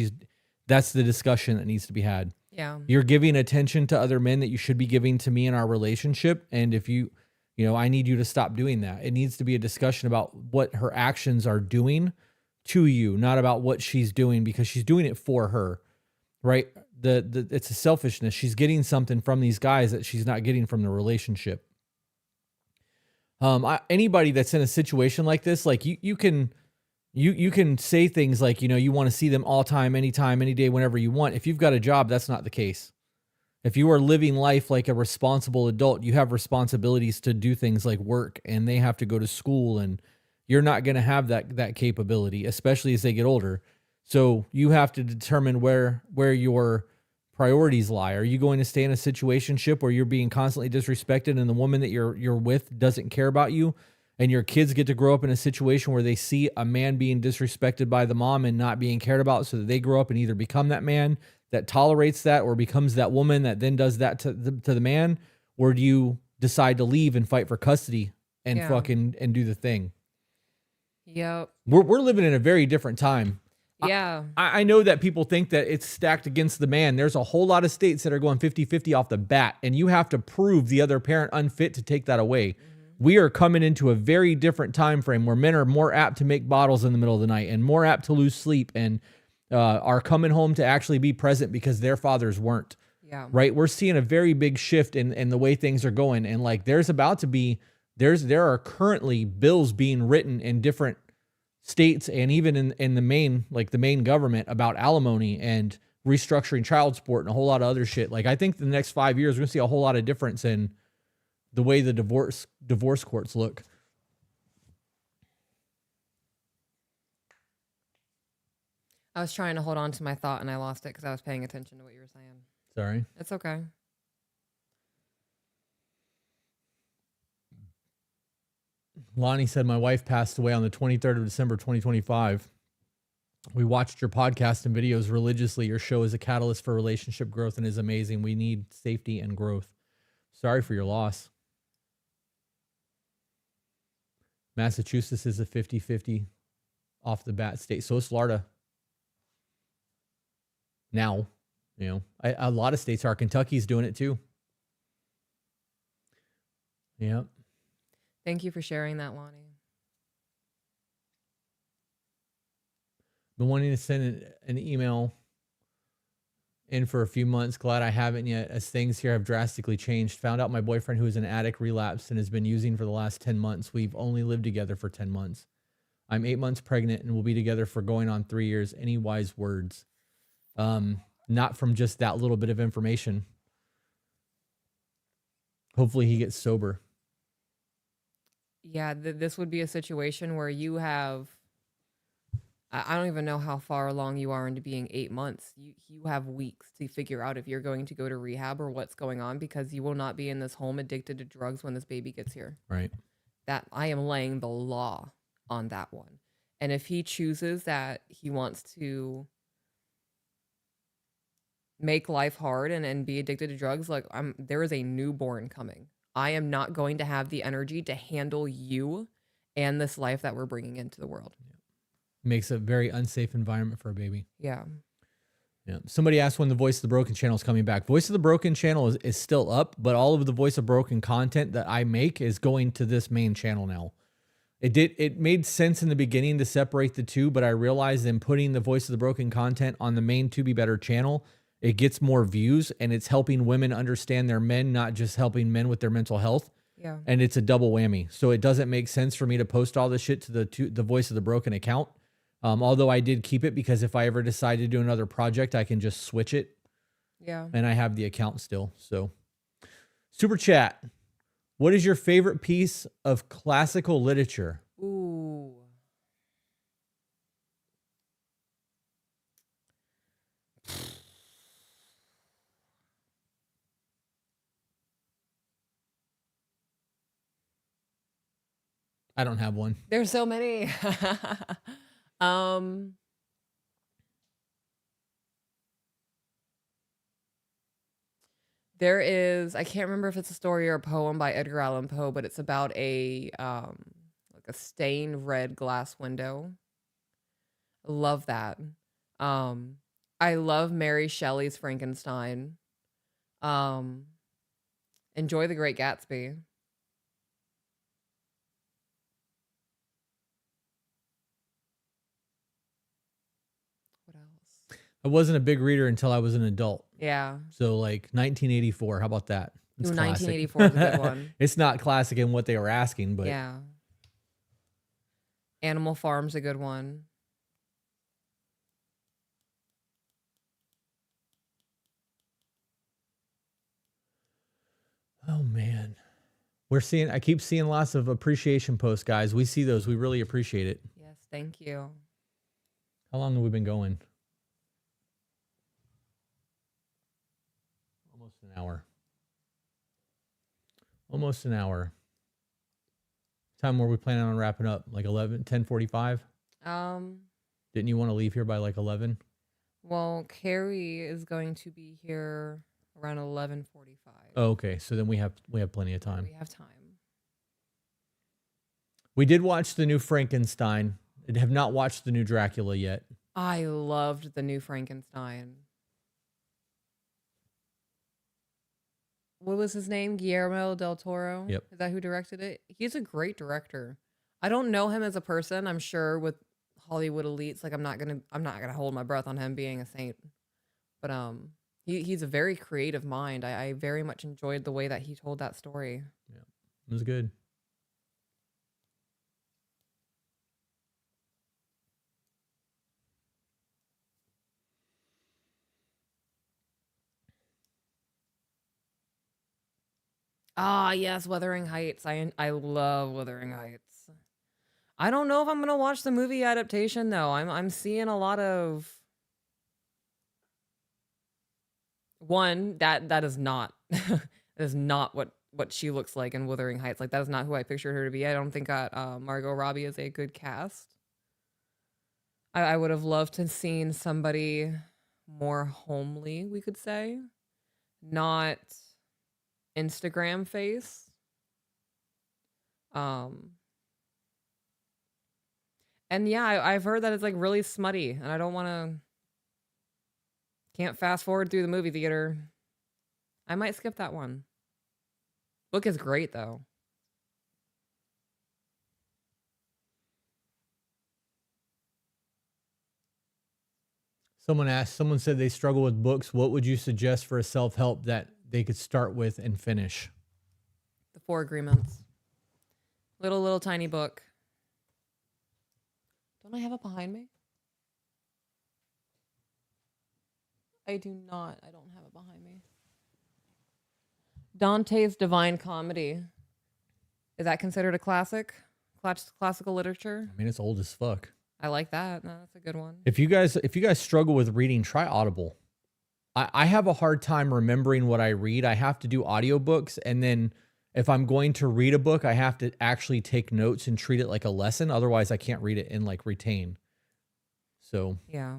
that's the discussion that needs to be had. Yeah. You're giving attention to other men that you should be giving to me in our relationship. And if I need you to stop doing that. It needs to be a discussion about what her actions are doing to you, not about what she's doing, because she's doing it for her, right? It's a selfishness. She's getting something from these guys that she's not getting from the relationship. Anybody that's in a situation like this, like you can say things like, you want to see them all time, anytime, any day, whenever you want. If you've got a job, that's not the case. If you are living life like a responsible adult, you have responsibilities to do things like work, and they have to go to school, and you're not going to have that capability, especially as they get older. So you have to determine where your priorities lie. Are you going to stay in a situationship where you're being constantly disrespected and the woman that you're with doesn't care about you? and your kids get to grow up in a situation where they see a man being disrespected by the mom and not being cared about, so that they grow up and either become that man that tolerates that or becomes that woman that then does that to the man? Or do you decide to leave and fight for custody and Yeah. fucking and do the thing? Yep. We're living in a very different time. Yeah. I know that people think that it's stacked against the man. There's a whole lot of states that are going 50-50 off the bat, and you have to prove the other parent unfit to take that away. We are coming into a very different time frame where men are more apt to make bottles in the middle of the night and more apt to lose sleep and are coming home to actually be present because their fathers weren't. Yeah. Right? We're seeing a very big shift in the way things are going. And like there are currently bills being written in different states and even in the main government about alimony and restructuring child support and a whole lot of other shit. Like I think the next 5 years, we're gonna see a whole lot of difference in the way the divorce courts look. I was trying to hold on to my thought and I lost it because I was paying attention to what you were saying. Sorry. It's okay. Lonnie said, my wife passed away on the 23rd of December, 2025. We watched your podcast and videos religiously. Your show is a catalyst for relationship growth and is amazing. We need safety and growth. Sorry for your loss. Massachusetts is a 50-50 off the bat state. So is Florida. Now, you know, a lot of states are. Kentucky's doing it too. Yep. Thank you for sharing that, Lonnie. Been wanting to send an email in for a few months. Glad I haven't yet, as things here have drastically changed. Found out my boyfriend, who is an addict, relapsed and has been using for the last 10 months. We've only lived together for 10 months. I'm 8 months pregnant and we'll be together for going on 3 years. Any wise words? Not from just that little bit of information. Hopefully he gets sober. Yeah, this would be a situation where you have, I don't even know how far along you are into being 8 months. You have weeks to figure out if you're going to go to rehab or what's going on, because you will not be in this home addicted to drugs when this baby gets here. Right. That I am laying the law on that one. And if he chooses that he wants to make life hard and be addicted to drugs, like there is a newborn coming. I am not going to have the energy to handle you and this life that we're bringing into the world. Makes a very unsafe environment for a baby. Yeah. Yeah. Somebody asked when the Voice of the Broken channel is coming back. Voice of the Broken channel is still up, but all of the Voice of Broken content that I make is going to this main channel now. It made sense in the beginning to separate the two, but I realized in putting the Voice of the Broken content on the main To Be Better channel, it gets more views and it's helping women understand their men, not just helping men with their mental health. Yeah. And it's a double whammy. So it doesn't make sense for me to post all this shit to the Voice of the Broken account. Although I did keep it because if I ever decide to do another project, I can just switch it. Yeah. And I have the account still. So super chat. What is your favorite piece of classical literature? Ooh. I don't have one. There's so many. There is, I can't remember if it's a story or a poem by Edgar Allan Poe, but it's about a like a stained red glass window. Love that. I love Mary Shelley's Frankenstein. Enjoy The Great Gatsby. What else? I wasn't a big reader until I was an adult. Yeah. So like 1984. How about that? It's Ooh, classic. 1984 is a good one. It's not classic in what they were asking, but Yeah. Animal Farm's a good one. oh man. I keep seeing lots of appreciation posts, guys. We see those. We really appreciate it. Yes, thank you. How long have we been going? Almost an hour. Almost an hour. time were we planning on wrapping up? Like 10:45? Um, Didn't you want to leave here by like 11? well, Carrie is going to be here around 11:45. Oh, okay. So then we have plenty of time. We have time. We did watch the new Frankenstein. I have not watched the new Dracula yet. I loved the new Frankenstein. What was his name? Guillermo del Toro? Yep. Is that who directed it? He's a great director. I don't know him as a person. I'm sure with Hollywood elites, like I'm not gonna hold my breath on him being a saint. But he's a very creative mind. I very much enjoyed the way that he told that story. Yeah, it was good. Ah, yes, Wuthering Heights. I love Wuthering Heights. I don't know if I'm gonna watch the movie adaptation though. I'm seeing a lot of one that is not that is not what she looks like in Wuthering Heights. Like that is not who I pictured her to be. I don't think that Margot Robbie is a good cast. I would have loved to have seen somebody more homely, we could say, not Instagram face. And yeah, I've heard that it's like really smutty, and I don't want to. Can't fast forward through the movie theater. I might skip that one. Book is great though. Someone said they struggle with books. What would you suggest for a self-help that they could start with and finish? The Four Agreements. Little tiny book. Don't I have it behind me? I do not. I don't have it behind me. Dante's Divine Comedy. Is that considered a classic? Classical literature? I mean, it's old as fuck. I like that. No, that's a good one. If you guys struggle with reading, try Audible. I have a hard time remembering what I read. I have to do audiobooks, and then if I'm going to read a book, I have to actually take notes and treat it like a lesson. Otherwise, I can't read it and like retain. So yeah,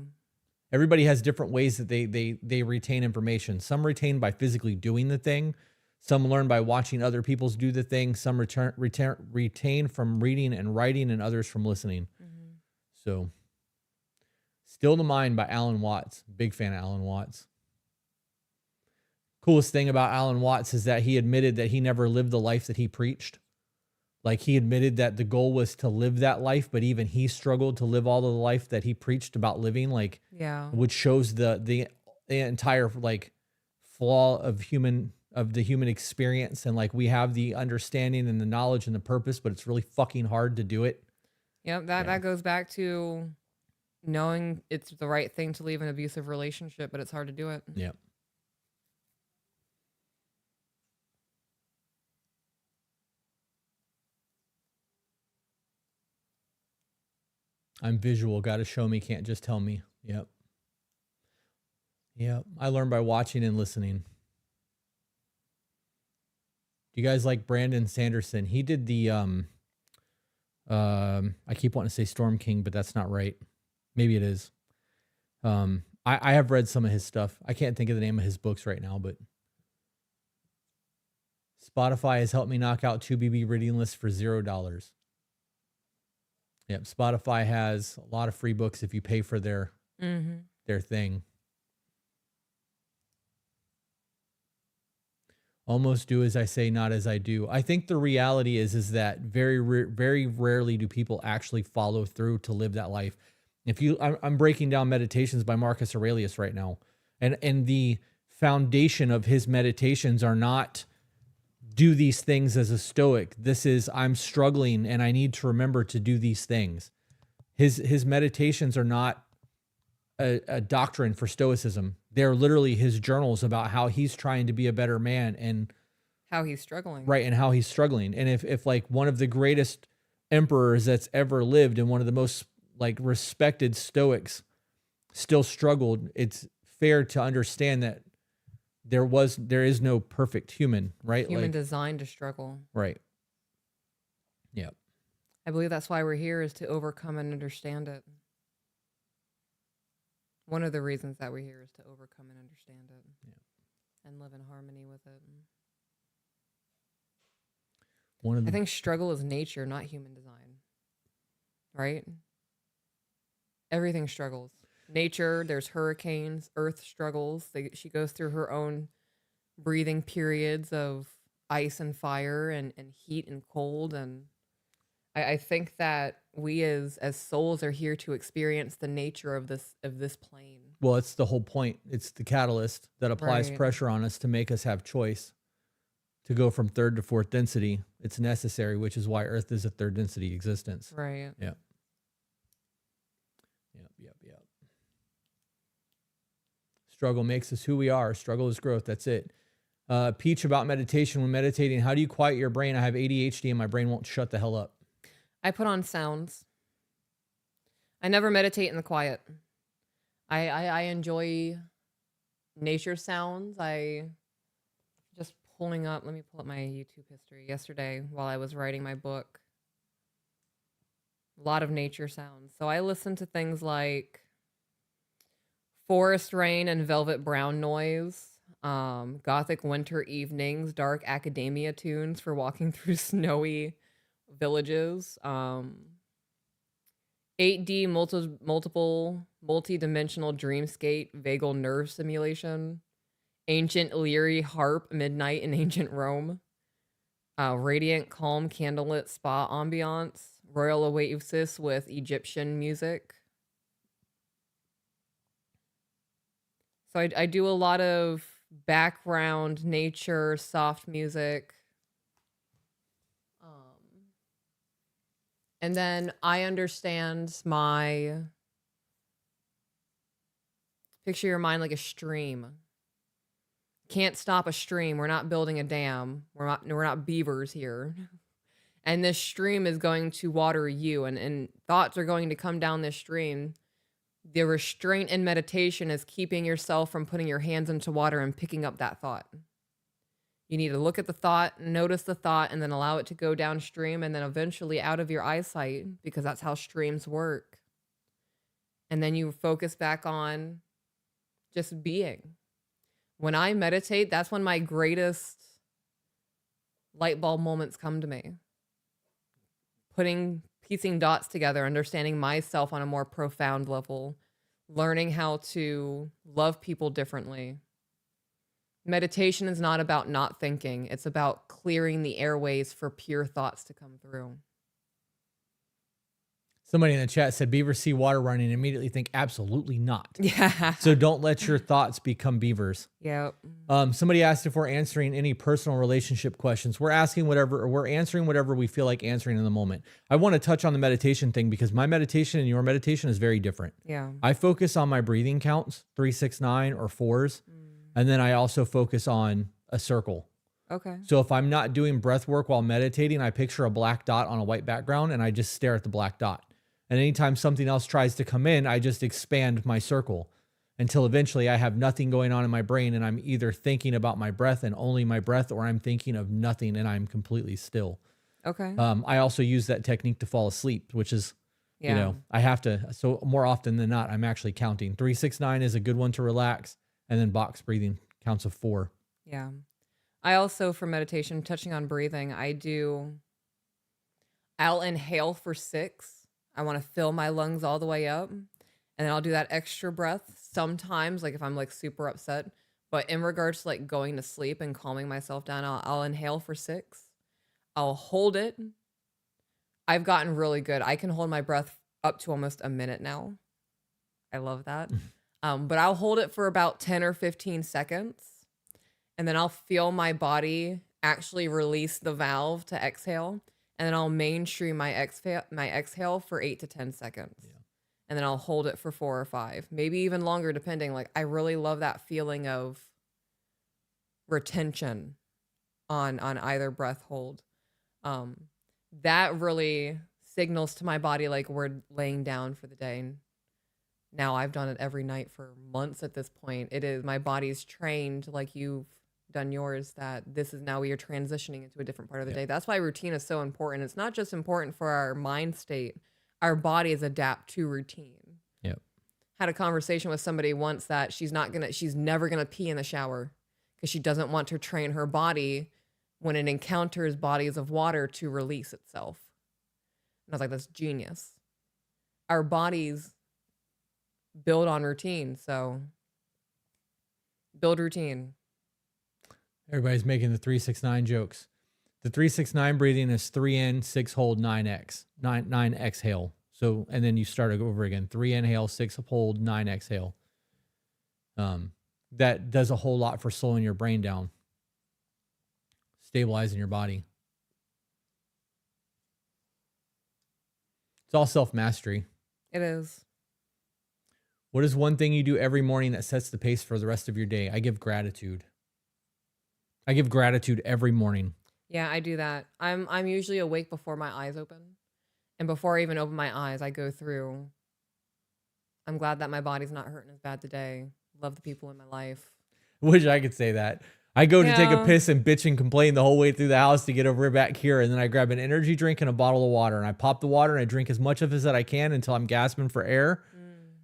everybody has different ways that they retain information. Some retain by physically doing the thing. Some learn by watching other people's do the thing. Some retain from reading and writing, and others from listening. Mm-hmm. So, Still the Mind by Alan Watts. Big fan of Alan Watts. Coolest thing about Alan Watts is that he admitted that he never lived the life that he preached. Like he admitted that the goal was to live that life, but even he struggled to live all of the life that he preached about living. Like, yeah, which shows the entire like flaw of the human experience. And like we have the understanding and the knowledge and the purpose, but it's really fucking hard to do it. Yep, that goes back to knowing it's the right thing to leave an abusive relationship, but it's hard to do it. Yeah. I'm visual. Got to show me. Can't just tell me. Yep. Yep. I learned by watching and listening. Do you guys like Brandon Sanderson? He did the, I keep wanting to say Storm King, but that's not right. Maybe it is. I have read some of his stuff. I can't think of the name of his books right now, but Spotify has helped me knock out 2 BB reading lists for $0. Yep, Spotify has a lot of free books if you pay for their thing. Almost do as I say, not as I do. I think the reality is that very rarely do people actually follow through to live that life. I'm breaking down Meditations by Marcus Aurelius right now, and the foundation of his meditations are not do these things as a Stoic. This is I'm struggling and I need to remember to do these things. His meditations are not a doctrine for Stoicism. They're literally his journals about how he's trying to be a better man and how he's struggling. Right, and how he's struggling. And if like one of the greatest emperors that's ever lived and one of the most like respected Stoics still struggled, it's fair to understand that there is no perfect human, right? Human like, designed to struggle. Right. Yeah. I believe that's why we're here, is to overcome and understand it. One of the reasons that we're here is to overcome and understand it, and live in harmony with it. I think struggle is nature, not human design. Right? Everything struggles. Nature, there's hurricanes, earth struggles. She goes through her own breathing periods of ice and fire and heat and cold. And I think that we as souls are here to experience the nature of this plane. Well, it's the whole point. It's the catalyst that applies pressure on us to make us have choice. To go from third to fourth density, it's necessary, which is why Earth is a third density existence. Right. Yeah. Yep. Struggle makes us who we are. Struggle is growth. That's it. Peach, about meditation. When meditating, how do you quiet your brain? I have ADHD and my brain won't shut the hell up. I put on sounds. I never meditate in the quiet. I enjoy nature sounds. I just pulling up. Let me pull up my YouTube history. Yesterday, while I was writing my book, a lot of nature sounds. So I listen to things like forest rain and velvet brown noise, gothic winter evenings, dark academia tunes for walking through snowy villages, 8D multi-dimensional dreamscape vagal nerve simulation, ancient Illyri harp midnight in ancient Rome, radiant calm candlelit spa ambiance, royal oasis with Egyptian music. So I do a lot of background nature, soft music. And then I understand picture your mind like a stream. Can't stop a stream. We're not building a dam. We're not beavers here. And this stream is going to water you, and thoughts are going to come down this stream. The restraint in meditation is keeping yourself from putting your hands into water and picking up that thought. You need to look at the thought, notice the thought, and then allow it to go downstream and then eventually out of your eyesight, because that's how streams work. And then you focus back on just being. When I meditate, that's when my greatest light bulb moments come to me. Piecing dots together, understanding myself on a more profound level, learning how to love people differently. Meditation is not about not thinking. It's about clearing the airways for pure thoughts to come through. Somebody in the chat said, beavers see water running and immediately think, absolutely not. Yeah. So don't let your thoughts become beavers. Yep. Somebody asked if we're answering any personal relationship questions. We're answering whatever we feel like answering in the moment. I want to touch on the meditation thing because my meditation and your meditation is very different. Yeah. I focus on my breathing counts, 3, 6, 9, or 4s. And then I also focus on a circle. Okay. So if I'm not doing breath work while meditating, I picture a black dot on a white background and I just stare at the black dot. And anytime something else tries to come in, I just expand my circle until eventually I have nothing going on in my brain and I'm either thinking about my breath and only my breath, or I'm thinking of nothing and I'm completely still. Okay. I also use that technique to fall asleep, which is, I have to. So more often than not, I'm actually counting. 3, 6, 9 is a good one to relax. And then box breathing counts of 4. Yeah. I also, for meditation, touching on breathing, I'll inhale for 6. I want to fill my lungs all the way up. And then I'll do that extra breath sometimes, like if I'm like super upset. But in regards to like going to sleep and calming myself down, I'll inhale for 6. I'll hold it. I've gotten really good. I can hold my breath up to almost a minute now. I love that. But I'll hold it for about 10 or 15 seconds. And then I'll feel my body actually release the valve to exhale. And then I'll mainstream my exhale for 8 to 10 seconds. Yeah. And then I'll hold it for 4 or 5, maybe even longer, depending. Like, I really love that feeling of retention on either breath hold. That really signals to my body like we're laying down for the day. And now I've done it every night for months at this point. My body's trained, like you've done yours, that this is now you're transitioning into a different part of the day. That's why routine is so important. It's not just important for our mind state. Our bodies adapt to routine. Yep. Had a conversation with somebody once that she's never gonna pee in the shower because she doesn't want to train her body when it encounters bodies of water to release itself. And I was like, that's genius. Our bodies build on routine, so build routine. Everybody's making the 3-6-9 jokes. The 3-6-9 breathing is 3 in, 6 hold, 9 exhale. So, and then you start over again. 3 inhale, 6 hold, 9 exhale. That does a whole lot for slowing your brain down, stabilizing your body. It's all self-mastery. It is. What is one thing you do every morning that sets the pace for the rest of your day? I give gratitude. I give gratitude every morning. Yeah, I do that. I'm usually awake before my eyes open. And before I even open my eyes, I go through, I'm glad that my body's not hurting as bad today. Love the people in my life. Wish I could say that. I go to take a piss and bitch and complain the whole way through the house to get over back here. And then I grab an energy drink and a bottle of water. And I pop the water and I drink as much of it as I can until I'm gasping for air.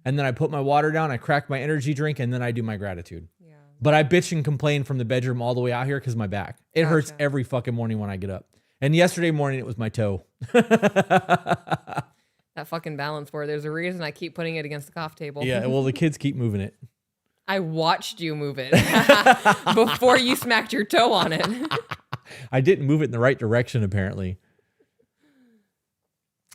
And then I put my water down, I crack my energy drink, and then I do my gratitude. Yeah. But I bitch and complain from the bedroom all the way out here because my back. It hurts every fucking morning when I get up. And yesterday morning, it was my toe. That fucking balance board. There's a reason I keep putting it against the coffee table. Yeah, well, the kids keep moving it. I watched you move it before you smacked your toe on it. I didn't move it in the right direction, apparently.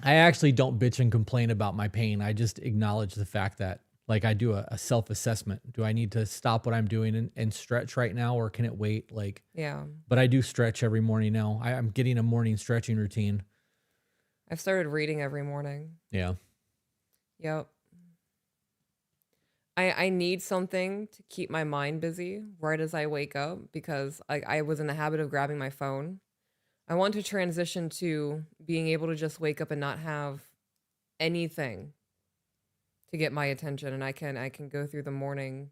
I actually don't bitch and complain about my pain. I just acknowledge the fact that, like, I do a self-assessment. Do I need to stop what I'm doing and stretch right now, or can it wait? Like, yeah. But I do stretch every morning now. I'm getting a morning stretching routine. I've started reading every morning. Yeah. Yep. I need something to keep my mind busy right as I wake up, because I was in the habit of grabbing my phone. I want to transition to being able to just wake up and not have anything to get my attention, and I can go through the morning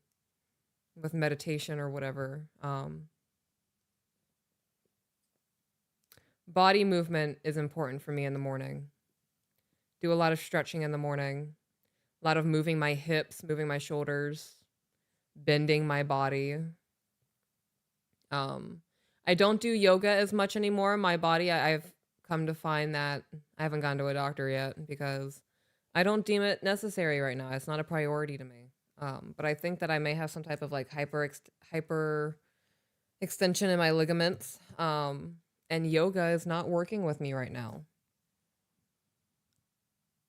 with meditation or whatever. Body movement is important for me in the morning. Do a lot of stretching in the morning, a lot of moving my hips, moving my shoulders, bending my body. I don't do yoga as much anymore. My body, I've come to find that I haven't gone to a doctor yet because I don't deem it necessary right now. It's not a priority to me. But I think that I may have some type of like hyper extension in my ligaments. And yoga is not working with me right now.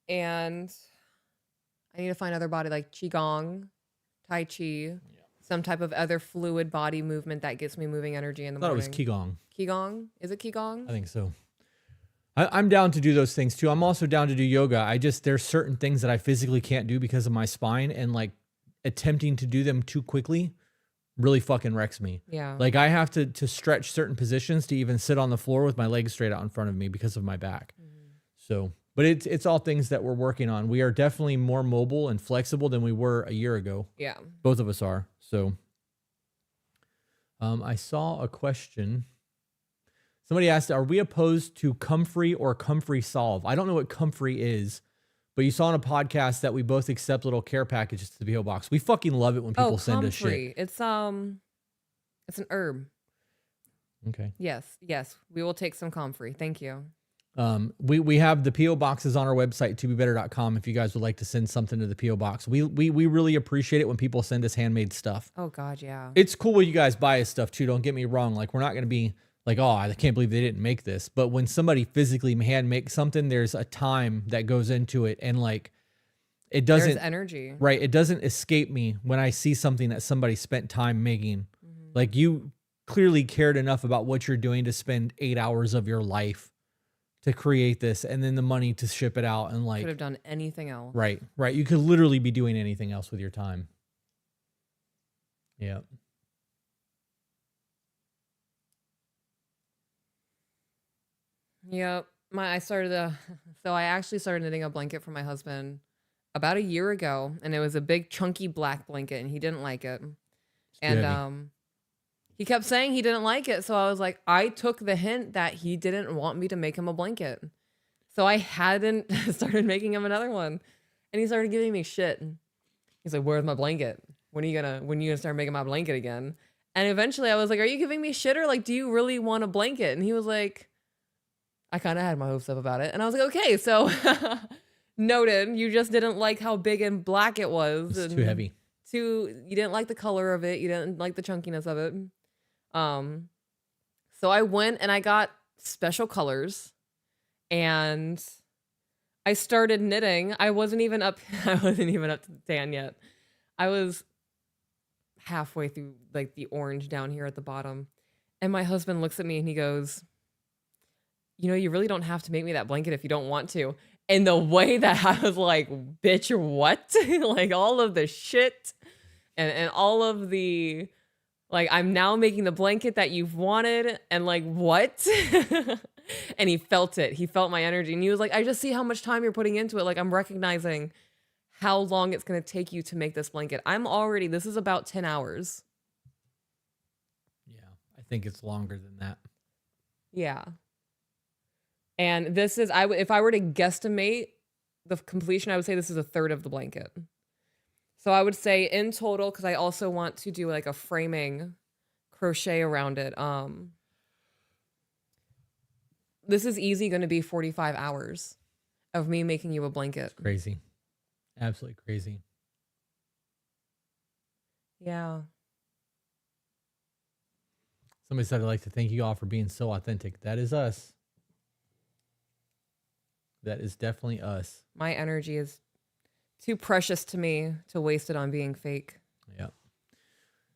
And I need to find other body like Qigong, Tai Chi, some type of other fluid body movement that gets me moving energy in the morning. I thought it was Qigong. Qigong? Is it Qigong? I think so. I'm down to do those things too. I'm also down to do yoga. There's certain things that I physically can't do because of my spine, and like attempting to do them too quickly really fucking wrecks me. Yeah. Like I have to stretch certain positions to even sit on the floor with my legs straight out in front of me because of my back. So, but it's all things that we're working on. We are definitely more mobile and flexible than we were a year ago. Yeah. Both of us are. So, I saw a question. Somebody asked, are we opposed to Comfrey or Comfrey Solve? I don't know what Comfrey is, but you saw on a podcast that we both accept little care packages to the PO box. We fucking love it when people send us shit. It's an herb. Okay. Yes. We will take some Comfrey. Thank you. We have the PO boxes on our website, tobebetter.com. If you guys would like to send something to the PO box, we really appreciate it when people send us handmade stuff. Oh God. Yeah. It's cool when you guys buy us stuff too. Don't get me wrong. Like we're not going to be like, oh, I can't believe they didn't make this. But when somebody physically hand makes something, there's a time that goes into it. And like, it doesn't, there's energy, right? It doesn't escape me when I see something that somebody spent time making. Like you clearly cared enough about what you're doing to spend 8 hours of your life to create this, and then the money to ship it out, and like could have done anything else. Right. You could literally be doing anything else with your time. Yeah. Yep. I actually started knitting a blanket for my husband about a year ago, and it was a big chunky black blanket, and he didn't like it. And He kept saying he didn't like it. So I was like, I took the hint that he didn't want me to make him a blanket. So I hadn't started making him another one. And he started giving me shit. He's like, where's my blanket? When are you gonna start making my blanket again? And eventually I was like, are you giving me shit, or like, do you really want a blanket? And he was like, I kind of had my hopes up about it. And I was like, okay, so noted. You just didn't like how big and black it was. It's too heavy. You didn't like the color of it. You didn't like the chunkiness of it. So I went and I got special colors and I started knitting. I wasn't even up to the tan yet. I was halfway through like the orange down here at the bottom. And my husband looks at me and he goes, you know, you really don't have to make me that blanket if you don't want to. And the way that I was like, bitch, what? Like all of the shit and all of the, like, I'm now making the blanket that you've wanted. And like, what? And he felt it. He felt my energy. And he was like, I just see how much time you're putting into it. Like, I'm recognizing how long it's going to take you to make this blanket. This is about 10 hours. Yeah, I think it's longer than that. Yeah. And this is, if I were to guesstimate the completion, I would say this is a third of the blanket. So I would say in total, because I also want to do like a framing crochet around it. This is easy going to be 45 hours of me making you a blanket. It's crazy. Absolutely crazy. Yeah. Somebody said, I'd like to thank you all for being so authentic. That is us. That is definitely us. My energy is too precious to me to waste it on being fake. Yeah.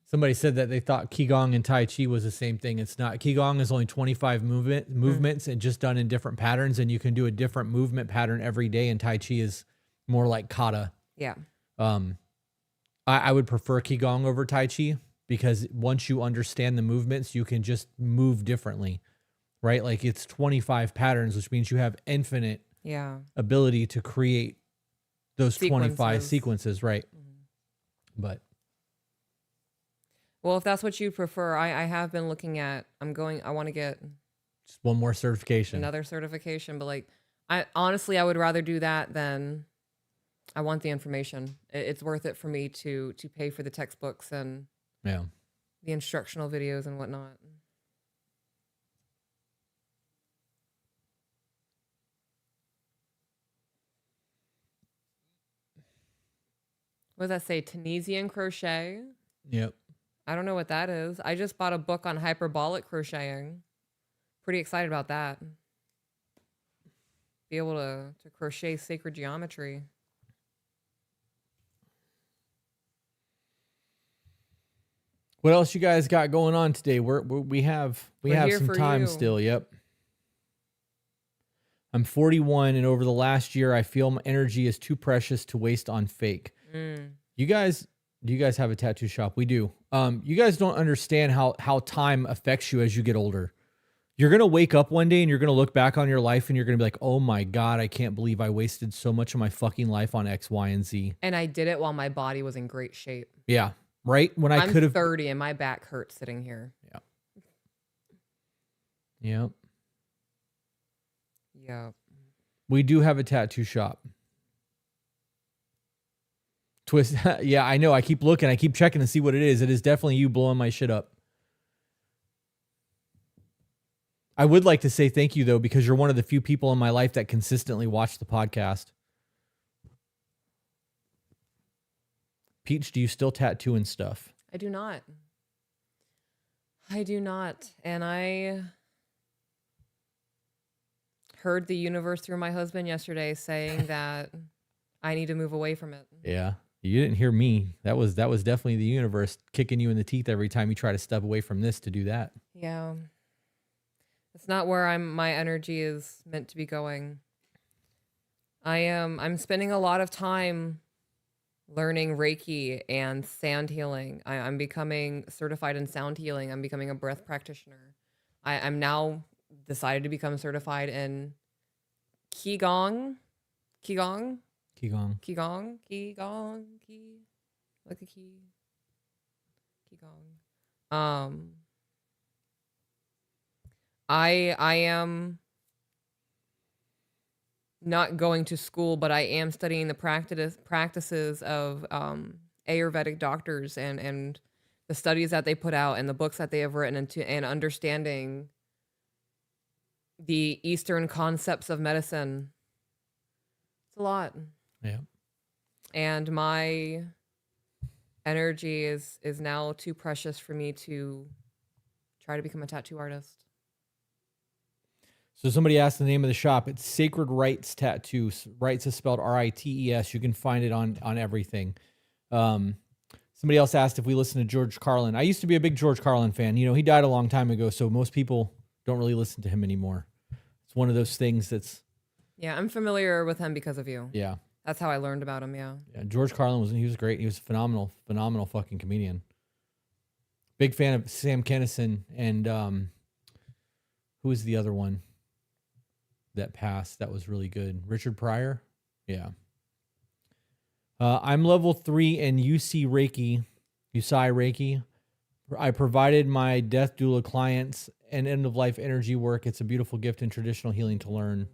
Somebody said that they thought Qigong and Tai Chi was the same thing. It's not. Qigong is only 25 movements and just done in different patterns, and you can do a different movement pattern every day, and Tai Chi is more like kata. Yeah. I would prefer Qigong over Tai Chi because once you understand the movements, you can just move differently, right? Like it's 25 patterns, which means you have infinite ability to create those 25 sequences, right? But well, if that's what you prefer, I have been looking at, I want to get just one more certification, another certification, but like, I would rather do that than I want the information. It's worth it for me to pay for the textbooks and the instructional videos and whatnot. What does that say? Tunisian crochet? Yep. I don't know what that is. I just bought a book on hyperbolic crocheting. Pretty excited about that. Be able to crochet sacred geometry. What else you guys got going on today? We have some time still. Yep. I'm 41, and over the last year, I feel my energy is too precious to waste on fake. Do you guys have a tattoo shop? We do. You guys don't understand how time affects you as you get older. You're going to wake up one day and you're going to look back on your life and you're going to be like, oh my God, I can't believe I wasted so much of my fucking life on X, Y, and Z. And I did it while my body was in great shape. Yeah. Right? When I could have 30 and my back hurts sitting here. Yeah. Yep. Yeah. We do have a tattoo shop. Twist. Yeah, I know. I keep looking. I keep checking to see what it is. It is definitely you blowing my shit up. I would like to say thank you, though, because you're one of the few people in my life that consistently watch the podcast. Peach, do you still tattoo and stuff? I do not. I do not. And I heard the universe through my husband yesterday saying that I need to move away from it. Yeah. You didn't hear me. That was definitely the universe kicking you in the teeth every time you try to step away from this to do that. Yeah. It's not where my energy is meant to be going. I'm spending a lot of time learning Reiki and sound healing. I'm becoming certified in sound healing. I'm becoming a breath practitioner. I'm now decided to become certified in Qigong. Like a key. Qigong. I am not going to school, but I am studying the practices of Ayurvedic doctors and the studies that they put out and the books that they have written and understanding the Eastern concepts of medicine. It's a lot. Yeah. And my energy is now too precious for me to try to become a tattoo artist. So somebody asked the name of the shop. It's Sacred Rites Tattoos. Rites is spelled Rites. You can find it on everything. Somebody else asked if we listen to George Carlin. I used to be a big George Carlin fan. You know, he died a long time ago, so most people don't really listen to him anymore. It's one of those things that's... Yeah, I'm familiar with him because of you. Yeah. That's how I learned about him, yeah. Yeah, George Carlin was great. He was a phenomenal fucking comedian. Big fan of Sam Kinison and who was the other one that passed that was really good? Richard Pryor? Yeah. I'm level 3 in UC Reiki. I provided my death doula clients and end of life energy work. It's a beautiful gift in traditional healing to learn.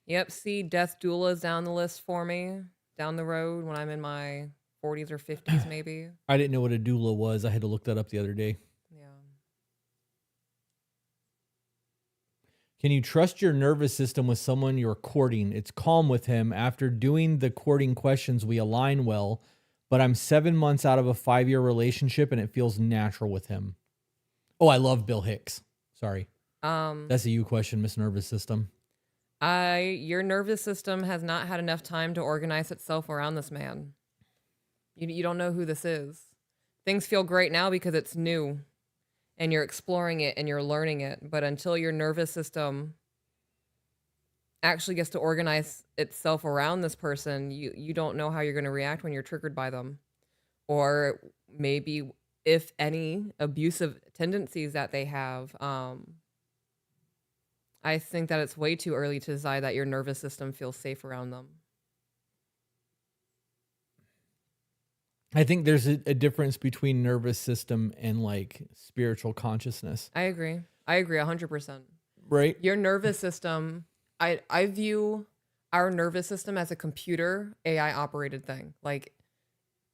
Yep, see death doulas down the list for me, down the road when I'm in my 40s or 50s maybe. I didn't know what a doula was. I had to look that up the other day. Yeah. Can you trust your nervous system with someone you're courting? It's calm with him. After doing the courting questions, we align well, but I'm 7 months out of a 5-year relationship and it feels natural with him. Oh, I love Bill Hicks. Sorry. That's a you question, Miss Nervous System. Your nervous system has not had enough time to organize itself around this man. You don't know who this is. Things feel great now because it's new and you're exploring it and you're learning it. But until your nervous system actually gets to organize itself around this person, you don't know how you're going to react when you're triggered by them. Or maybe, if any, abusive tendencies that they have. I think that it's way too early to decide that your nervous system feels safe around them. I think there's a difference between nervous system and like spiritual consciousness. I agree 100%. Right? Your nervous system, I view our nervous system as a computer AI operated thing. Like,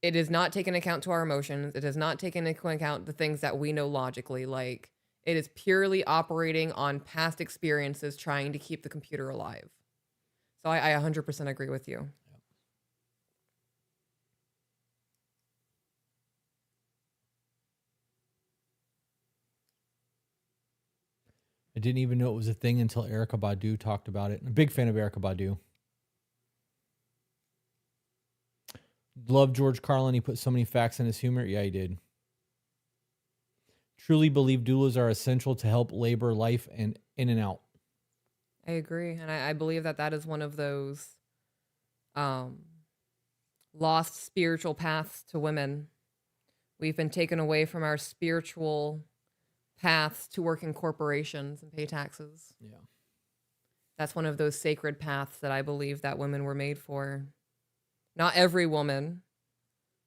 it is not taking account to our emotions. It is not taking into account the things that we know logically. Like, it is purely operating on past experiences, trying to keep the computer alive. So I 100% agree with you. I didn't even know it was a thing until Erykah Badu talked about it. I'm a big fan of Erykah Badu. Love George Carlin. He put so many facts in his humor. Yeah, he did. Truly believe doulas are essential to help labor, life, and in and out. I agree. And I believe that that is one of those lost spiritual paths to women. We've been taken away from our spiritual paths to work in corporations and pay taxes. Yeah. That's one of those sacred paths that I believe that women were made for. Not every woman,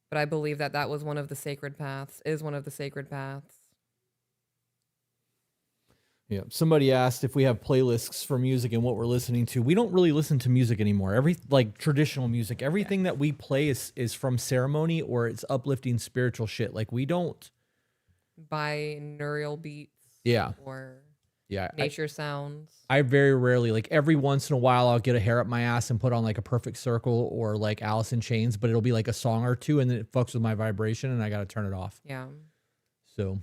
but I believe that that was one of the sacred paths, is one of the sacred paths. Yeah. Somebody asked if we have playlists for music and what we're listening to. We don't really listen to music anymore. Like traditional music, everything that we play is from ceremony or it's uplifting spiritual shit. Like, we don't Binaural beats. Yeah. Or Yeah. nature sounds. I very rarely, like every once in a while, I'll get a hair up my ass and put on like a Perfect Circle or like Alice in Chains, but it'll be like a song or two and then it fucks with my vibration and I got to turn it off. Yeah. So.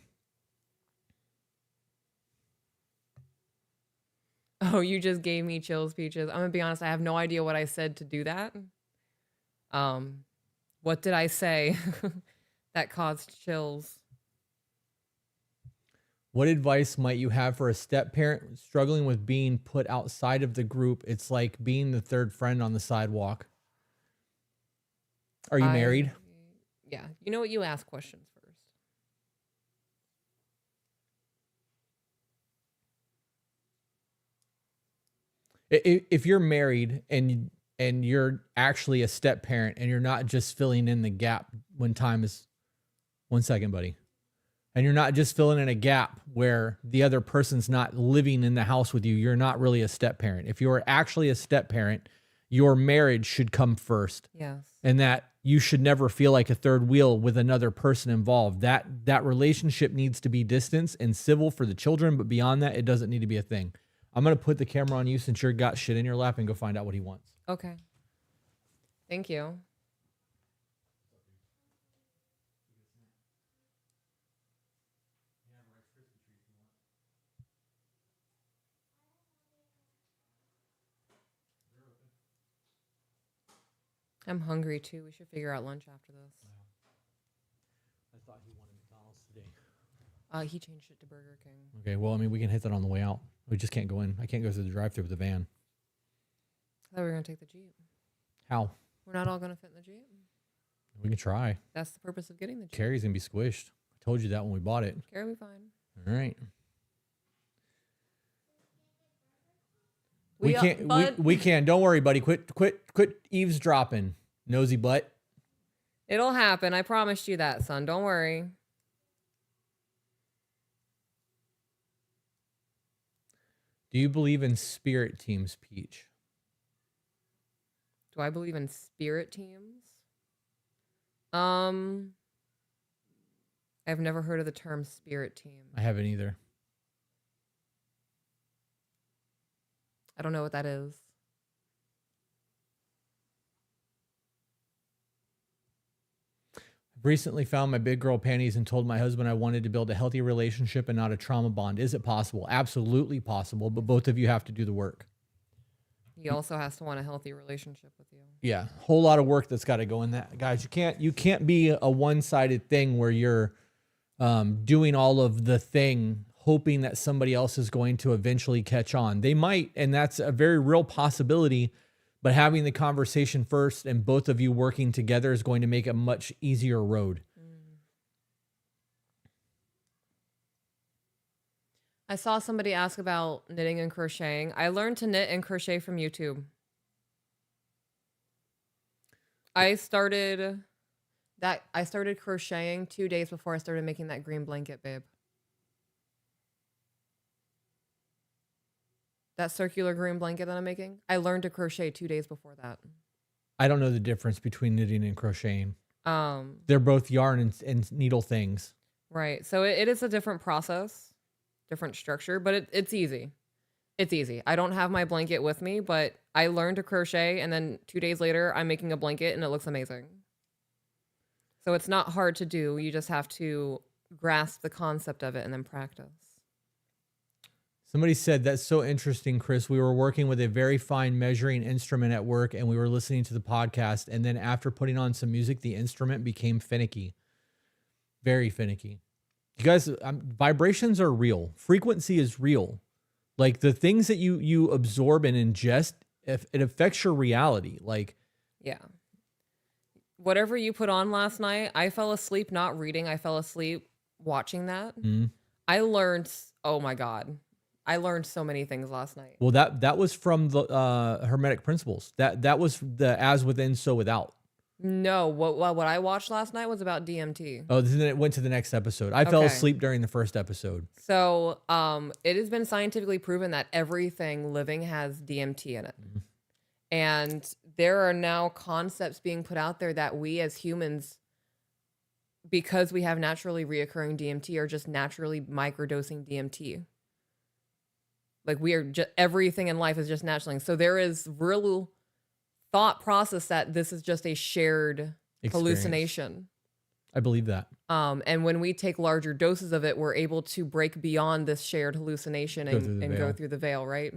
Oh, you just gave me chills, Peaches. I'm gonna be honest, I have no idea what I said to do that. What did I say that caused chills? What advice might you have for a step parent struggling with being put outside of the group? It's like being the third friend on the sidewalk. Are you married? Yeah. You know what? You ask questions first. If you're married and you're actually a step parent and you're not just filling in the gap when time is... One second, buddy. And you're not just filling in a gap where the other person's not living in the house with you. You're not really a step parent. If you're actually a step parent, your marriage should come first. Yes. And that you should never feel like a third wheel with another person involved. That relationship needs to be distant and civil for the children, but beyond that, it doesn't need to be a thing. I'm going to put the camera on you since you're got shit in your lap and go find out what he wants. Okay. Thank you. I'm hungry too. We should figure out lunch after this. I thought he wanted McDonald's today. He changed it to Burger King. Okay, well, I mean, we can hit that on the way out. We just can't go in. I can't go through the drive-thru with the van. I thought we were gonna take the Jeep. How? We're not all gonna fit in the Jeep. We can try. That's the purpose of getting the Jeep. Carrie's gonna be squished. I told you that when we bought it. Carrie will be fine. All right. We can't. We can. Don't worry, buddy. Quit eavesdropping, nosy butt. It'll happen. I promised you that, son. Don't worry. Do you believe in spirit teams, Peach? Do I believe in spirit teams? I've never heard of the term spirit team. I haven't either. I don't know what that is. I've recently found my big girl panties and told my husband I wanted to build a healthy relationship and not a trauma bond. Is it possible? Absolutely possible, but both of you have to do the work. He also has to want a healthy relationship with you. Yeah, whole lot of work that's got to go in that, guys. You can't be a one-sided thing where you're doing all of the thing, hoping that somebody else is going to eventually catch on. They might, and that's a very real possibility. But having the conversation first and both of you working together is going to make a much easier road. I saw somebody ask about knitting and crocheting. I learned to knit and crochet from YouTube. I started crocheting 2 days before I started making that green blanket, babe. That circular green blanket that I'm making, I learned to crochet 2 days before that. I don't know the difference between knitting and crocheting. They're both yarn and needle things. Right. So it is a different process, different structure, but it's easy. It's easy. I don't have my blanket with me, but I learned to crochet, and then 2 days later, I'm making a blanket, and it looks amazing. So it's not hard to do. You just have to grasp the concept of it and then practice. Somebody said, that's so interesting, Chris. We were working with a very fine measuring instrument at work, and we were listening to the podcast. And then after putting on some music, the instrument became finicky. Very finicky. You guys, vibrations are real. Frequency is real. Like the things that you absorb and ingest, if it affects your reality. Like, yeah. Whatever you put on last night, I fell asleep not reading. I fell asleep watching that. I learned, oh my God. I learned so many things last night. Well, that was from the Hermetic Principles. That was the as within, so without. No, what I watched last night was about DMT. Oh, then it went to the next episode. I fell asleep during the first episode. So, it has been scientifically proven that everything living has DMT in it. And there are now concepts being put out there that we as humans, because we have naturally reoccurring DMT, are just naturally microdosing DMT. Like we are just, everything in life is just naturally. So there is real thought process that this is just a shared hallucination. I believe that. And when we take larger doses of it, we're able to break beyond this shared hallucination and go through the veil, right?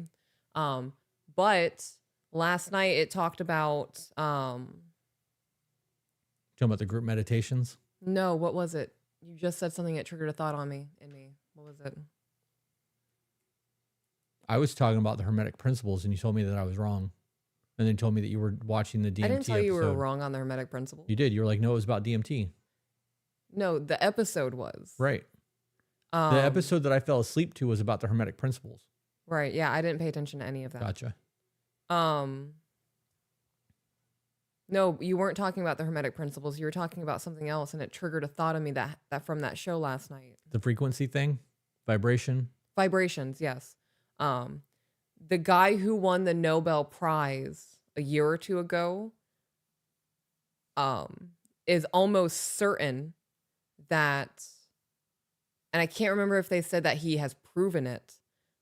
But last night it talked about talking about the group meditations. No, what was it? You just said something that triggered a thought on me. What was it? I was talking about the Hermetic Principles, and you told me that I was wrong. And then told me that you were watching the DMT I didn't tell you episode. were wrong on the Hermetic Principles. You did. You were like, no, it was about DMT. No, the episode was. Right. The episode that I fell asleep to was about the Hermetic Principles. Right. Yeah, I didn't pay attention to any of that. Gotcha. No, you weren't talking about the Hermetic principles. You were talking about something else, and it triggered a thought in me that from that show last night. The frequency thing, vibration. Vibrations, yes. Um, the guy who won the Nobel Prize a year or two ago, is almost certain that, and I can't remember if they said that he has proven it,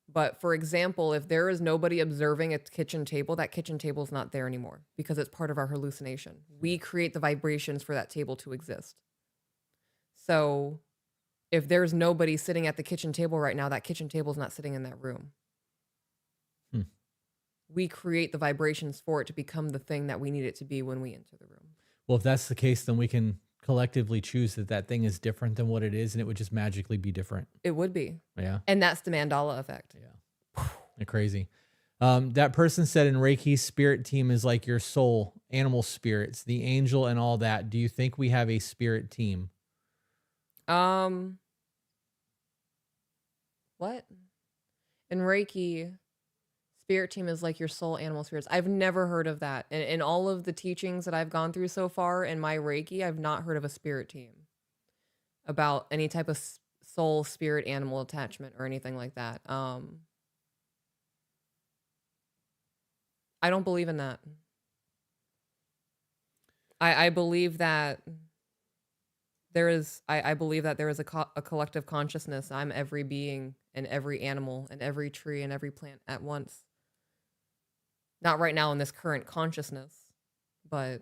but for example, if there is nobody observing a kitchen table, that kitchen table is not there anymore because it's part of our hallucination. We create the vibrations for that table to exist. So if there's nobody sitting at the kitchen table right now, that kitchen table is not sitting in that room. We create the vibrations for it to become the thing that we need it to be when we enter the room. Well, if that's the case, then we can collectively choose that that thing is different than what it is, and it would just magically be different. It would be. Yeah. And that's the Mandela effect. Yeah. They're crazy. That person said in Reiki, spirit team is like your soul, animal spirits, the angel and all that. Do you think we have a spirit team? What? In Reiki, spirit team is like your soul, animal spirits. I've never heard of that. In all of the teachings that I've gone through so far in my Reiki, I've not heard of a spirit team about any type of soul, spirit, animal attachment or anything like that. I don't believe in that. I believe that I believe that there is a collective consciousness. I'm every being and every animal and every tree and every plant at once. Not right now in this current consciousness, but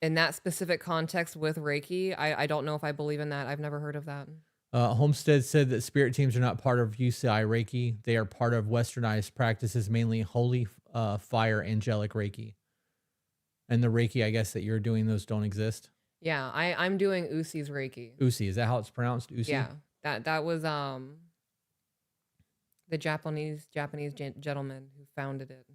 in that specific context with Reiki, I don't know if I believe in that. I've never heard of that. Homestead said that spirit teams are not part of UCI Reiki. They are part of westernized practices, mainly holy fire, angelic Reiki. And the Reiki, I guess, that you're doing, those don't exist. Yeah, I'm doing Usi's Reiki. Usi, is that how it's pronounced? Usi? Yeah, that was the Japanese gentleman who founded it.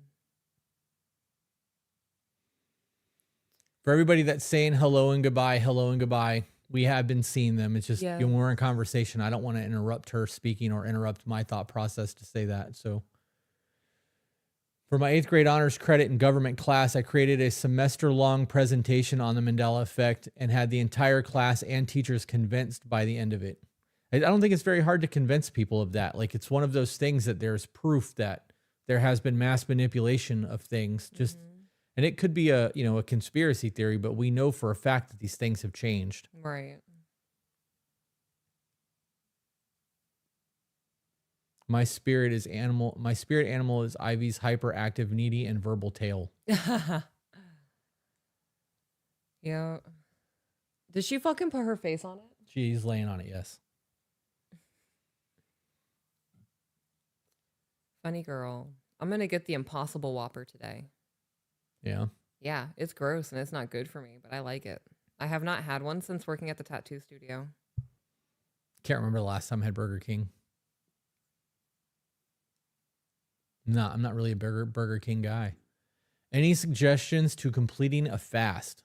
For everybody that's saying hello and goodbye, we have been seeing them. It's just when we're in conversation, I don't want to interrupt her speaking or interrupt my thought process to say that. So for my 8th grade honors credit in government class, I created a semester-long presentation on the Mandela effect and had the entire class and teachers convinced by the end of it. I don't think it's very hard to convince people of that. Like, it's one of those things that there's proof that there has been mass manipulation of things. Just, and it could be a conspiracy theory, but we know for a fact that these things have changed. Right. My spirit animal is Ivy's hyperactive, needy, and verbal tail. Yeah. Did she fucking put her face on it? She's laying on it, yes. Funny girl. I'm going to get the Impossible Whopper today. Yeah. Yeah, it's gross and it's not good for me, but I like it. I have not had one since working at the tattoo studio. Can't remember the last time I had Burger King. No, I'm not really a Burger King guy. Any suggestions to completing a fast?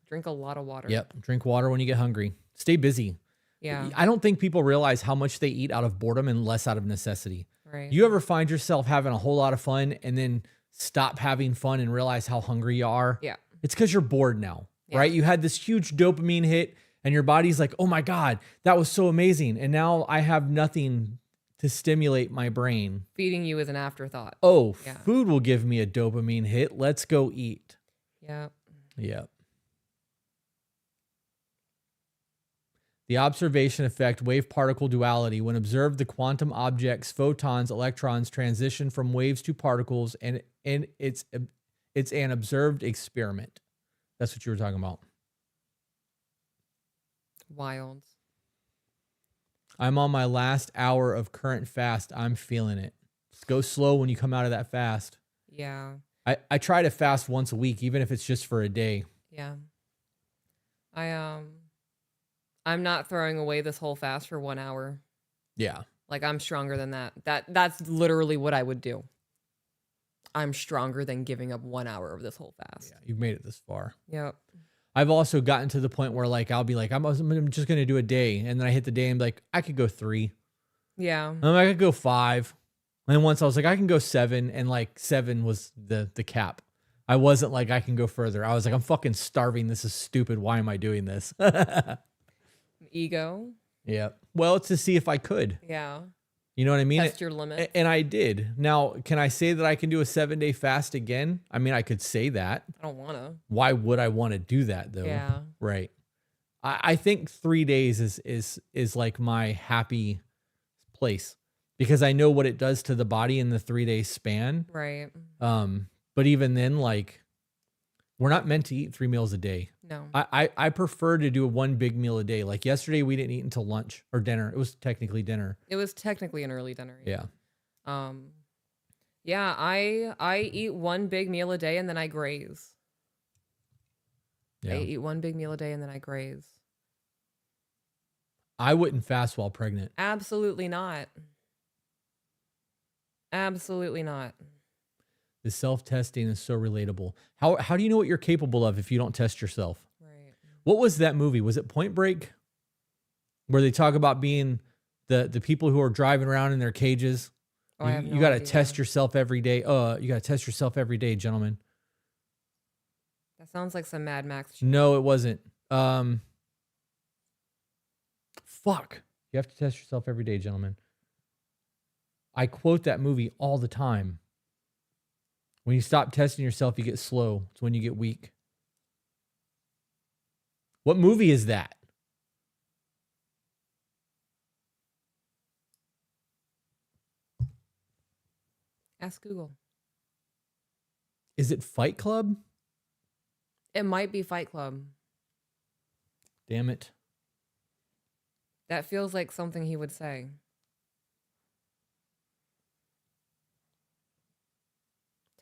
Drink a lot of water. Yep. Drink water when you get hungry. Stay busy. Yeah. I don't think people realize how much they eat out of boredom and less out of necessity. Right. You ever find yourself having a whole lot of fun and then stop having fun and realize how hungry you are? Yeah. It's because you're bored now, right? You had this huge dopamine hit and your body's like, oh my God, that was so amazing. And now I have nothing to stimulate my brain. Feeding you is an afterthought. Oh, food will give me a dopamine hit. Let's go eat. Yeah. Yep. The observation effect, wave particle duality. When observed, the quantum objects, photons, electrons transition from waves to particles, and it's an observed experiment. That's what you were talking about. Wild. I'm on my last hour of current fast. I'm feeling it. Just go slow when you come out of that fast. Yeah. I try to fast once a week, even if it's just for a day. Yeah. I'm not throwing away this whole fast for 1 hour. Yeah. Like, I'm stronger than that. That's literally what I would do. I'm stronger than giving up 1 hour of this whole fast. Yeah, you've made it this far. Yep. I've also gotten to the point where, like, I'll be like, I'm just going to do a day. And then I hit the day and be like, I could go 3. Yeah. I could go 5. And once I was like, I can go 7, and like 7 was the cap. I wasn't like I can go further. I was like, I'm fucking starving. This is stupid. Why am I doing this? Ego. Yeah. Well, it's to see if I could. Yeah. You know what I mean? Test your limits. And I did. Now, can I say that I can do a 7-day fast again? I mean, I could say that. I don't want to. Why would I want to do that though? Yeah. Right. I think 3 days is like my happy place, because I know what it does to the body in the 3-day span. Right. But even then, like, we're not meant to eat 3 meals a day. No. I prefer to do one big meal a day. Like yesterday, we didn't eat until lunch or dinner. It was technically dinner. It was technically an early dinner. Yeah. Yeah, I eat one big meal a day and then I graze. Yeah. I eat one big meal a day and then I graze. I wouldn't fast while pregnant. Absolutely not. Absolutely not. The self-testing is so relatable. How do you know what you're capable of if you don't test yourself? Right. What was that movie? Was it Point Break? Where they talk about being the people who are driving around in their cages. Oh, I have You no got to idea. test yourself every day. You got to test yourself every day, gentlemen. That sounds like some Mad Max shit. No, it wasn't. Fuck. You have to test yourself every day, gentlemen. I quote that movie all the time. When you stop testing yourself, you get slow. It's when you get weak. What movie is that? Ask Google. Is it Fight Club? It might be Fight Club. Damn it. That feels like something he would say.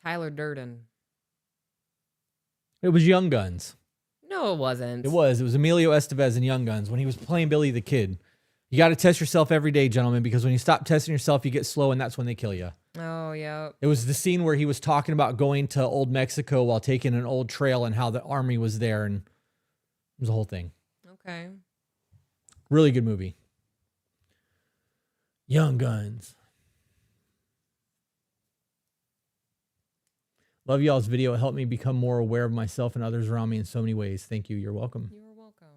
Tyler Durden. It was Young Guns. No, it wasn't. It was. It was Emilio Estevez in Young Guns when he was playing Billy the Kid. You got to test yourself every day, gentlemen, because when you stop testing yourself, you get slow, and that's when they kill you. Oh, yeah. It was the scene where he was talking about going to Old Mexico while taking an old trail and how the army was there, and it was a whole thing. Okay. Really good movie. Young Guns. Love y'all's video. It helped me become more aware of myself and others around me in so many ways. Thank you. You're welcome. You are welcome.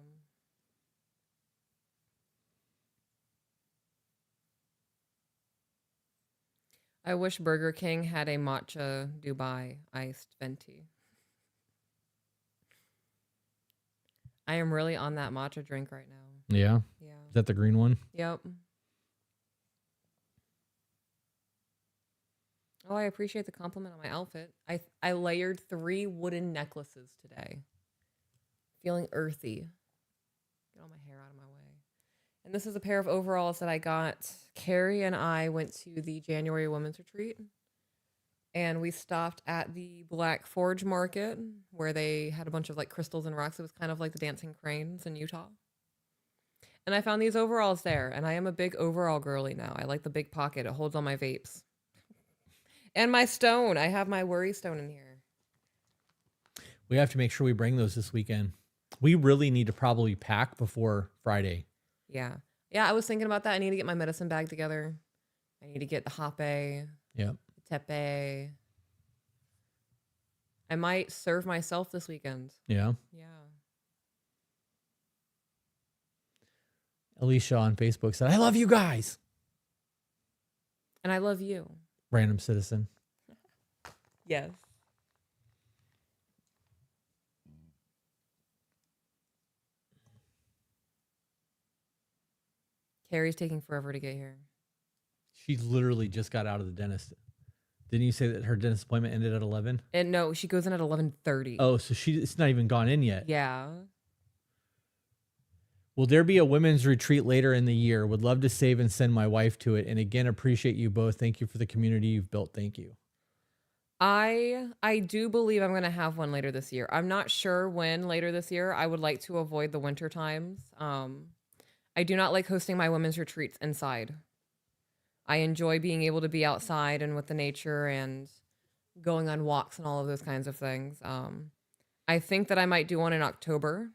I wish Burger King had a matcha Dubai iced venti. I am really on that matcha drink right now. Yeah. Yeah. Is that the green one? Yep. Oh, I appreciate the compliment on my outfit. I layered 3 wooden necklaces today. Feeling earthy. Get all my hair out of my way. And this is a pair of overalls that I got. Carrie and I went to the January Women's Retreat. And we stopped at the Black Forge Market where they had a bunch of like crystals and rocks. It was kind of like the Dancing Cranes in Utah. And I found these overalls there. And I am a big overall girly now. I like the big pocket. It holds all my vapes. And my stone. I have my worry stone in here. We have to make sure we bring those this weekend. We really need to probably pack before Friday. Yeah. Yeah, I was thinking about that. I need to get my medicine bag together. I need to get the hape, Yep. tepe. I might serve myself this weekend. Yeah. Yeah. Alicia on Facebook said, I love you guys. And I love you. Random citizen. Yes. Carrie's taking forever to get here. She literally just got out of the dentist. Didn't you say that her dentist appointment ended at 11? And no, she goes in at 11:30. Oh, so it's not even gone in yet. Yeah. Will there be a women's retreat later in the year? Would love to save and send my wife to it. And again, appreciate you both. Thank you for the community you've built. Thank you. I do believe I'm going to have one later this year. I'm not sure when later this year. I would like to avoid the winter times. I do not like hosting my women's retreats inside. I enjoy being able to be outside and with the nature and going on walks and all of those kinds of things. I think that I might do one in October.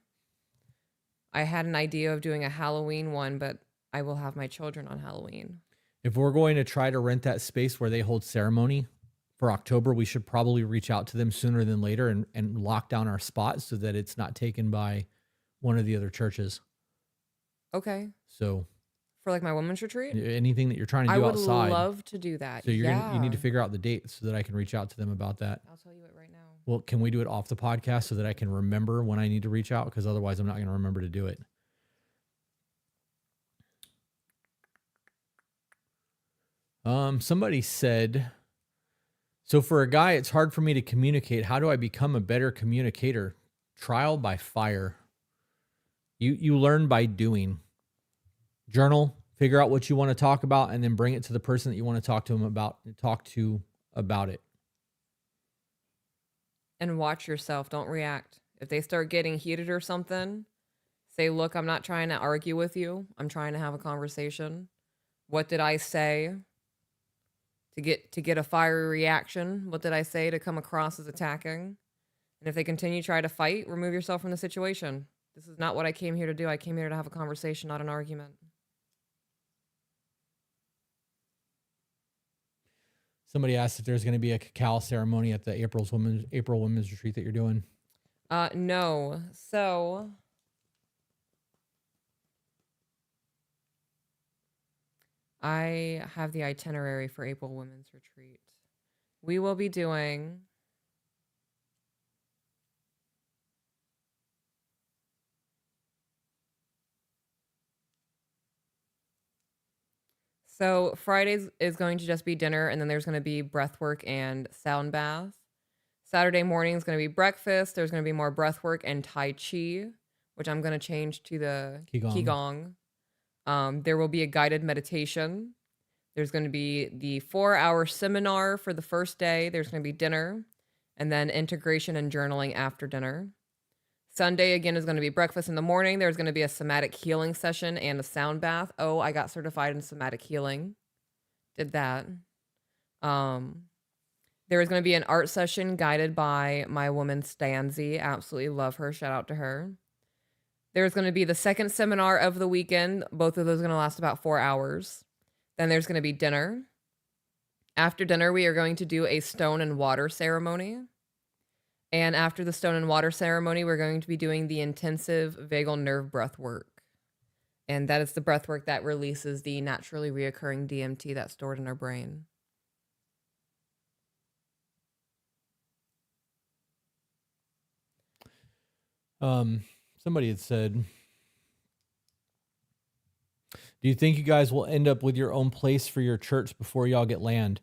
I had an idea of doing a Halloween one, but I will have my children on Halloween. If we're going to try to rent that space where they hold ceremony for October, we should probably reach out to them sooner than later and lock down our spot so that it's not taken by one of the other churches. Okay. So For like my women's retreat? anything that you're trying to I do would outside. love to do that. So you need Yeah. to figure out the date so that I can reach out to them about that. I'll tell you it right now. Well, can we do it off the podcast so that I can remember when I need to reach out? Because otherwise I'm not going to remember to do it. Somebody said, so for a guy, it's hard for me to communicate. How do I become a better communicator? Trial by fire. You learn by doing. Journal, figure out what you want to talk about, and then bring it to the person that you want to talk to about it. And watch yourself. Don't react. If they start getting heated or something, say, look, I'm not trying to argue with you. I'm trying to have a conversation. What did I say to get a fiery reaction? What did I say to come across as attacking? And if they continue to try to fight, remove yourself from the situation. This is not what I came here to do. I came here to have a conversation, not an argument. Somebody asked if there's going to be a cacao ceremony at the April Women's Retreat that you're doing. No. So I have the itinerary for April Women's Retreat. We will be doing so Fridays is going to just be dinner, and then there's going to be breath work and sound bath. Saturday morning is going to be breakfast. There's going to be more breath work and Tai Chi, which I'm going to change to the Qigong. There will be a guided meditation. There's going to be the 4-hour seminar for the first day. There's going to be dinner, and then integration and journaling after dinner. Sunday, again, is going to be breakfast in the morning. There's going to be a somatic healing session and a sound bath. Oh, I got certified in somatic healing. Did that. There is going to be an art session guided by my woman, Stanzi. Absolutely love her. Shout out to her. There's going to be the second seminar of the weekend. Both of those are going to last about 4 hours. Then there's going to be dinner. After dinner, we are going to do a stone and water ceremony. And after the stone and water ceremony, we're going to be doing the intensive vagal nerve breath work. And that is the breath work that releases the naturally reoccurring DMT that's stored in our brain. Somebody had said, do you think you guys will end up with your own place for your church before y'all get land?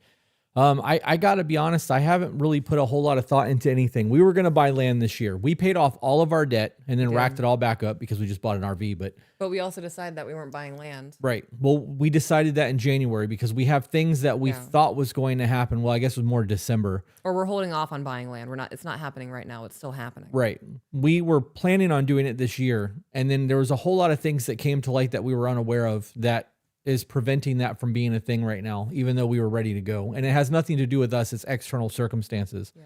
I gotta be honest, I haven't really put a whole lot of thought into anything. We were gonna buy land this year. We paid off all of our debt and then racked it all back up because we just bought an RV. But we also decided that we weren't buying land. Right. Well, we decided that in January because we have things that we thought was going to happen. Well, I guess it was more December. Or we're holding off on buying land. It's not happening right now. It's still happening. Right. We were planning on doing it this year, and then there was a whole lot of things that came to light that we were unaware of that is preventing that from being a thing right now, even though we were ready to go. And it has nothing to do with us. It's external circumstances. Yes.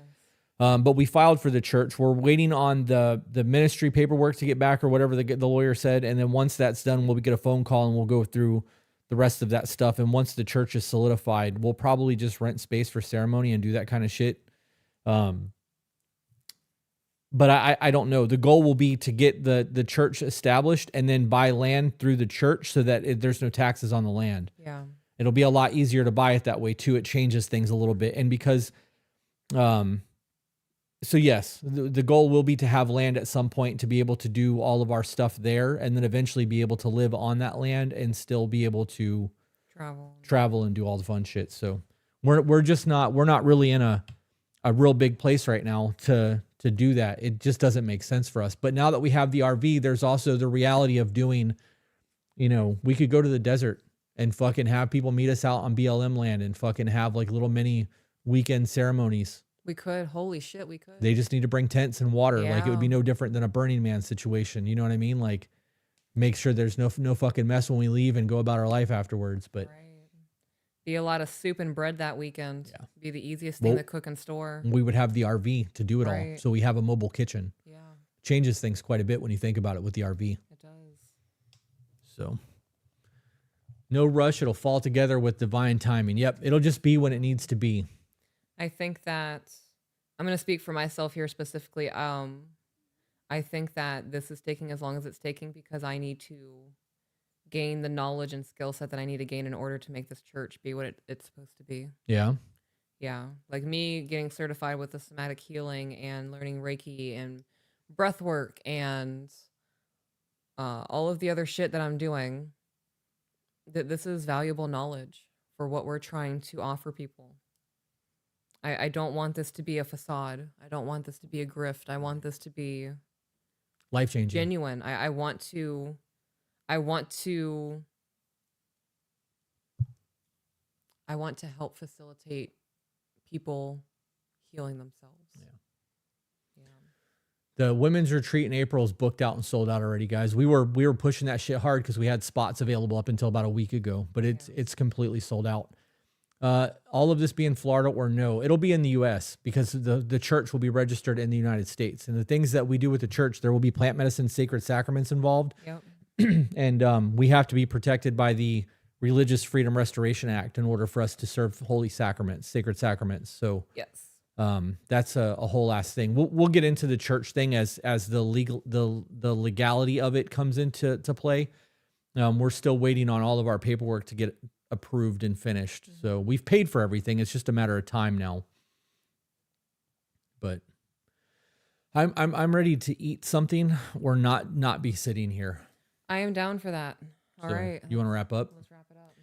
But we filed for the church. We're waiting on the ministry paperwork to get back or whatever the lawyer said. And then once that's done, we'll get a phone call and we'll go through the rest of that stuff. And once the church is solidified, we'll probably just rent space for ceremony and do that kind of shit. But I don't know. The goal will be to get the church established and then buy land through the church so that there's no taxes on the land. Yeah. It'll be a lot easier to buy it that way too. It changes things a little bit. And because, so yes, the goal will be to have land at some point to be able to do all of our stuff there and then eventually be able to live on that land and still be able to travel and do all the fun shit. So we're not really in a real big place right now to do that. It just doesn't make sense for us. But now that we have the RV, there's also the reality of doing, we could go to the desert and fucking have people meet us out on BLM land and fucking have like little mini weekend ceremonies. We could. Holy shit, we could. They just need to bring tents and water. Yeah. Like it would be no different than a Burning Man situation. You know what I mean? Like make sure there's no fucking mess when we leave and go about our life afterwards. But be a lot of soup and bread that weekend. Yeah. Be the easiest thing to cook and store. We would have the RV to do it all. So we have a mobile kitchen. Yeah. Changes things quite a bit when you think about it with the RV. It does. So No rush. It'll fall together with divine timing. Yep. It'll just be when it needs to be. I think that I'm going to speak for myself here specifically. I think that this is taking as long as it's taking because I need to gain the knowledge and skill set that I need to gain in order to make this church be what it's supposed to be. Yeah. Yeah. Like me getting certified with the somatic healing and learning Reiki and breath work and all of the other shit that I'm doing, that this is valuable knowledge for what we're trying to offer people. I don't want this to be a facade. I don't want this to be a grift. I want this to be Life-changing. genuine. I want to help facilitate people healing themselves. Yeah. Yeah. The women's retreat in April is booked out and sold out already, guys. We were pushing that shit hard because we had spots available up until about a week ago, but it's completely sold out. All of this be in Florida or no, it'll be in the U.S. because the church will be registered in the United States. And the things that we do with the church, there will be plant medicine, sacred sacraments involved. Yep. And we have to be protected by the Religious Freedom Restoration Act in order for us to serve holy sacraments, sacred sacraments. So Yes. that's a whole ass thing. We'll get into the church thing as the legality of it comes into play. We're still waiting on all of our paperwork to get approved and finished. So we've paid for everything. It's just a matter of time now. But I'm ready to eat something or not be sitting here. I am down for that. All right. You want to wrap up? Let's wrap it up.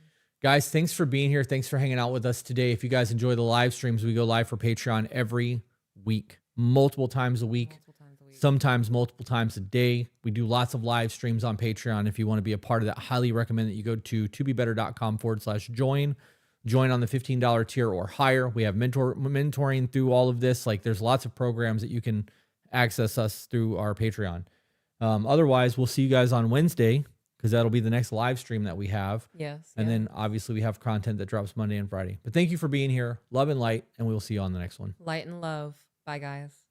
Guys, thanks for being here. Thanks for hanging out with us today. If you guys enjoy the live streams, we go live for Patreon every week, multiple times a week, sometimes multiple times a day. We do lots of live streams on Patreon. If you want to be a part of that, highly recommend that you go to tobebetter.com/join. Join on the $15 tier or higher. We have mentoring through all of this. Like there's lots of programs that you can access us through our Patreon. Otherwise, we'll see you guys on Wednesday because that'll be the next live stream that we have. Yes. And then obviously we have content that drops Monday and Friday. But thank you for being here. Love and light, and we will see you on the next one. Light and love. Bye, guys.